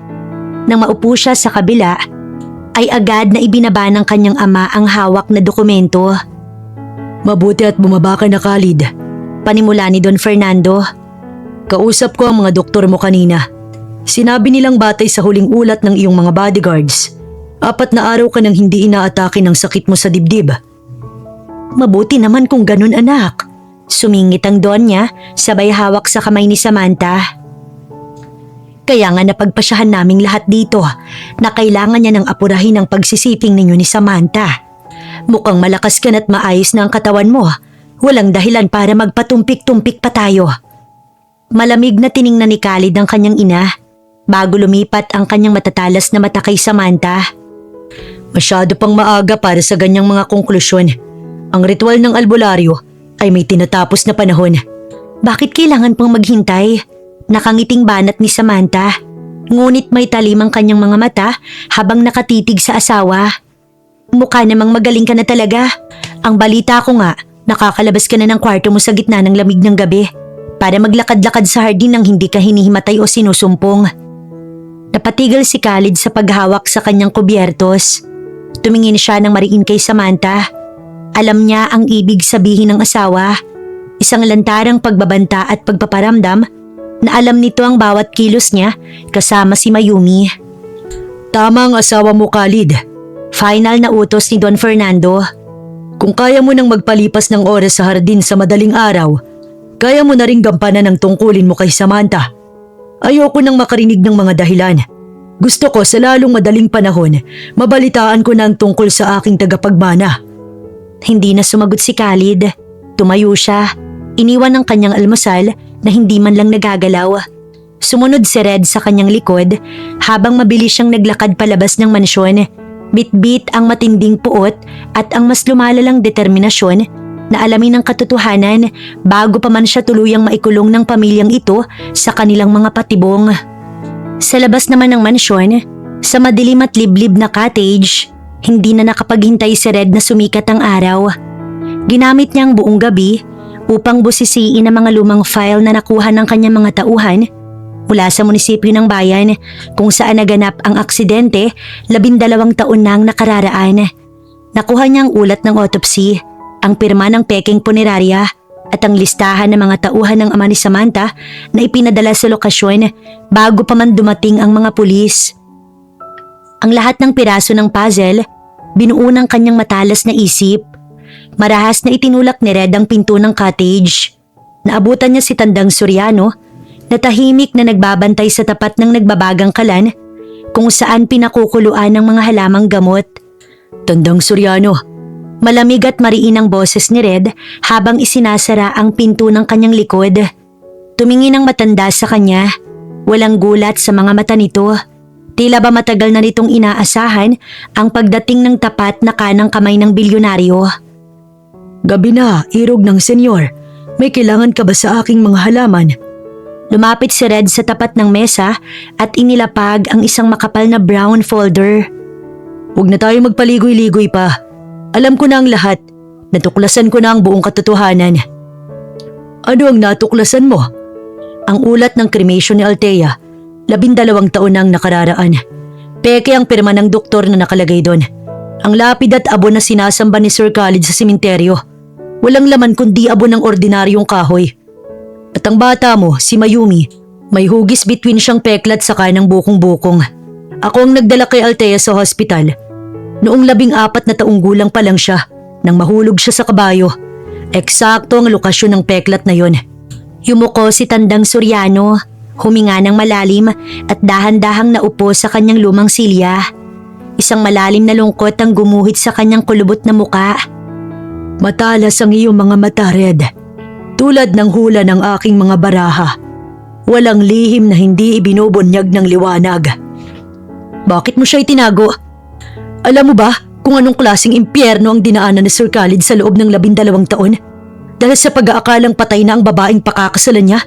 Nang maupo siya sa kabila, ay agad na ibinaba ng kanyang ama ang hawak na dokumento. Mabuti at bumaba ka na, Khalid. Panimula ni Don Fernando. Kausap ko ang mga doktor mo kanina. Sinabi nilang batay sa huling ulat ng iyong mga bodyguards, 4 na araw ka nang hindi inaatake ng sakit mo sa dibdib. Mabuti naman kung ganun, anak. Sumingit ang Don niya, sabay hawak sa kamay ni Samantha. Kaya nga napagpasyahan naming lahat dito na kailangan niya ng apurahin ang pagsisiping ninyo ni Samantha. Mukhang malakas ka na't maayos na ang katawan mo. Walang dahilan para magpatumpik-tumpik pa tayo. Malamig na tiningnan ni Khalid ang kanyang ina bago lumipat ang kanyang matatalas na mata kay Samantha. Masyado pang maaga para sa ganyang mga konklusyon. Ang ritual ng albularyo ay may tinatapos na panahon. Bakit kailangan pang maghintay? Nakangiting banat ni Samantha. Ngunit may talim ang kanyang mga mata habang nakatitig sa asawa. Mukha namang magaling ka na talaga. Ang balita ko nga, nakakalabas ka na ng kwarto mo sa gitna ng lamig ng gabi para maglakad-lakad sa hardin nang hindi ka hinihimatay o sinusumpong. Napatigil si Khalid sa paghawak sa kanyang kubyertos. Tumingin siya ng mariin kay Samantha. Alam niya ang ibig sabihin ng asawa. Isang lantarang pagbabanta at pagpaparamdam na alam nito ang bawat kilos niya kasama si Mayumi. Tama ang asawa mo, Khalid. Final na utos ni Don Fernando. Kung kaya mo nang magpalipas ng oras sa hardin sa madaling araw, kaya mo na ring gampanan ang tungkulin mo kay Samantha. Ayoko nang makarinig ng mga dahilan. Gusto ko sa lalong madaling panahon, mabalitaan ko na ang tungkol sa aking tagapagmana. Hindi na sumagot si Khalid. Tumayo siya. Iniwan ang kanyang almusal na hindi man lang nagagalaw. Sumunod si Red sa kanyang likod habang mabilis siyang naglakad palabas ng mansyon. Bit-bit ang matinding puot at ang mas lumalalang determinasyon na alamin ang katotohanan bago pa man siya tuluyang maikulong ng pamilyang ito sa kanilang mga patibong. Sa labas naman ng mansyon, sa madilim at liblib na cottage, hindi na nakapaghintay si Red na sumikat ang araw. Ginamit niya ang buong gabi upang busisiin ang mga lumang file na nakuha ng kanyang mga tauhan mula sa munisipyo ng bayan kung saan naganap ang aksidente 12 taon na ang nakararaan. Nakuha niya ang ulat ng autopsy, ang pirma ng peking punerarya at ang listahan ng mga tauhan ng ama ni Samantha na ipinadala sa lokasyon bago pa man dumating ang mga pulis. Ang lahat ng piraso ng puzzle, binuo ng kanyang matalas na isip. Marahas na itinulak ni Red ang pinto ng cottage. Naabutan niya si Tandang Soriano na tahimik na nagbabantay sa tapat ng nagbabagang kalan kung saan pinakukuluan ng mga halamang gamot. Tandang Soriano. Malamig at mariin ang boses ni Red habang isinasara ang pinto ng kanyang likod. Tumingin ang matanda sa kanya. Walang gulat sa mga mata nito. Tila ba matagal na nitong inaasahan ang pagdating ng tapat na kanang kamay ng bilyonaryo. Gabi na, irog ng senyor. May kailangan ka ba sa aking mga halaman? Lumapit si Red sa tapat ng mesa at inilapag ang isang makapal na brown folder. Huwag na tayo magpaligoy-ligoy pa. Alam ko na ang lahat. Natuklasan ko na ang buong katotohanan. Ano ang natuklasan mo? Ang ulat ng cremation ni Althea, 12 taon nang nakararaan. Peke ang pirma ng doktor na nakalagay doon. Ang lapid at abon na sinasamba ni Sir Khalid sa sementeryo. Walang laman kundi abon ng ordinaryong kahoy. At ang bata mo, si Mayumi, may hugis between siyang peklat sa kanang bukong-bukong. Ako ang nagdala kay Althea sa hospital. Noong 14 na taong gulang pa lang siya, nang mahulog siya sa kabayo. Eksakto ang lokasyon ng peklat na yon. Yumuko si Tandang Soriano, huminga ng malalim at dahan-dahang naupo sa kanyang lumang silya. Isang malalim na lungkot ang gumuhit sa kanyang kulubot na muka. Matalas ang iyong mga mata, Red. Tulad ng hula ng aking mga baraha. Walang lihim na hindi ibinubunyag ng liwanag. Bakit mo siya itinago? Alam mo ba kung anong klaseng impyerno ang dinaanan ni Sir Khalid sa loob ng 12 taon? Dahil sa pag-aakalang patay na ang babaeng pakakasalan niya?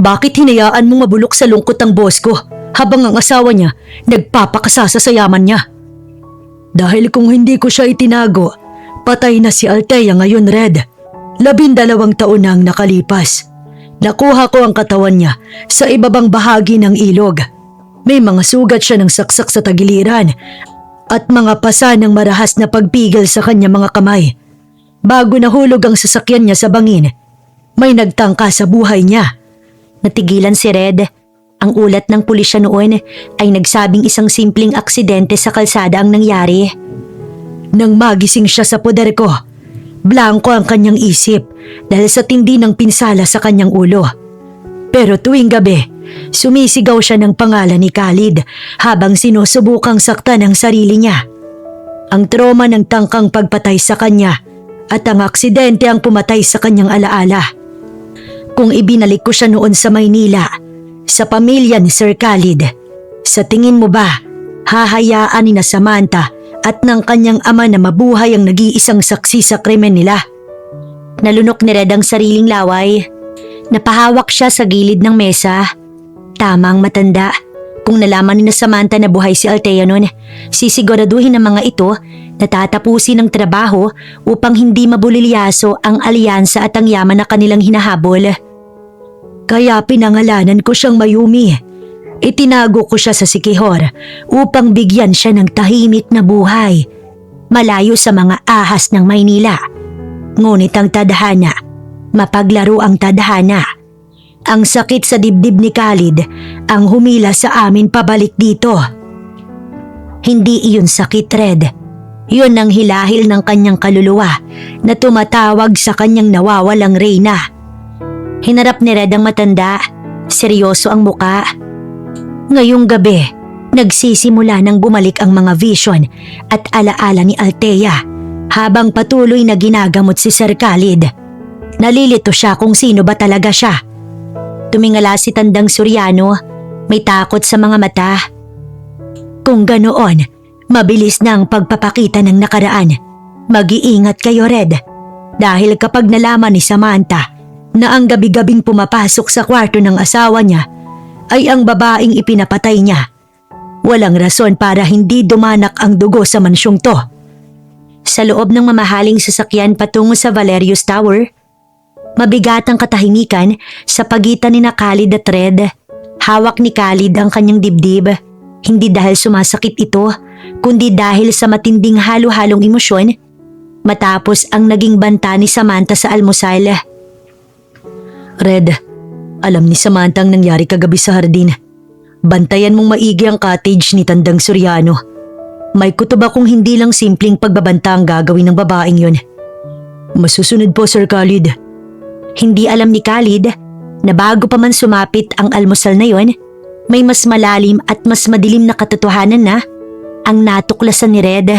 Bakit hinayaan mong mabulok sa lungkot ang boss ko habang ang asawa niya nagpapakasasa sa yaman niya? Dahil kung hindi ko siya itinago, patay na si Althea ngayon, Red. 12 taon na ang nakalipas. Nakuha ko ang katawan niya sa ibabang bahagi ng ilog. May mga sugat siya ng saksak sa tagiliran at mga pasa ng marahas na pagpigil sa kanya mga kamay. Bago nahulog ang sasakyan niya sa bangin, may nagtangka sa buhay niya. Natigilan si Red. Ang ulat ng pulisya noon ay nagsabing isang simpleng aksidente sa kalsada ang nangyari. Nang magising siya sa poder ko, blanko ang kanyang isip dahil sa tindi ng pinsala sa kanyang ulo. Pero tuwing gabi, sumisigaw siya ng pangalan ni Khalid habang sinusubukang saktan ang sarili niya. Ang trauma ng tangkang pagpatay sa kanya at ang aksidente ang pumatay sa kanyang alaala. Kung ibinalik ko siya noon sa Maynila, sa pamilya ni Sir Khalid, sa tingin mo ba, hahayaan ni na Samantha at ng kanyang ama na mabuhay ang nag-iisang saksi sa krimen nila? Nalunok ni Red ang sariling laway. Napahawak siya sa gilid ng mesa. Tamang matanda. Kung nalaman ni na Samantha na buhay si Althea noon, sisiguraduhin ng mga ito na tatapusin ng trabaho upang hindi mabulilyaso ang alyansa at ang yaman na kanilang hinahabol. Kaya pinangalanan ko siyang Mayumi. Itinago ko siya sa Sikihor upang bigyan siya ng tahimik na buhay, malayo sa mga ahas ng Maynila. Ngunit ang tadhana, mapaglaro ang tadhana. Ang sakit sa dibdib ni Khalid ang humila sa amin pabalik dito. Hindi iyon sakit, Red. Yun ang hilahil ng kanyang kaluluwa na tumatawag sa kanyang nawawalang reyna. Hinarap ni Red ang matanda. Seryoso ang muka. Ngayong gabi, nagsisimula nang bumalik ang mga vision at alaala ni Althea habang patuloy na ginagamot si Sir Khalid. Nalilito siya kung sino ba talaga siya. Tumingala si Tandang Soriano, may takot sa mga mata. Kung ganoon, mabilis na ang pagpapakita ng nakaraan. Mag-iingat kayo, Red. Dahil kapag nalaman ni Samantha na ang gabi-gabing pumapasok sa kwarto ng asawa niya ay ang babaeng ipinapatay niya, walang rason para hindi dumanak ang dugo sa mansyong to. Sa loob ng mamahaling sasakyan patungo sa Valerius Tower, mabigat ang katahimikan sa pagitan ni na Khalid at Red. Hawak ni Khalid ang kanyang dibdib, hindi dahil sumasakit ito, kundi dahil sa matinding halo-halong emosyon matapos ang naging banta ni Samantha sa almusal. Red, alam ni Samantha ang nangyari kagabi sa hardin. Bantayan mong maigi ang cottage ni Tandang Soriano. May kutob akong hindi lang simpleng pagbabanta ang gagawin ng babaeng yun. Masusunod po, Sir Khalid. Hindi alam ni Khalid na bago pa man sumapit ang almusal na yon, may mas malalim at mas madilim na katotohanan na ang natuklasan ni Red.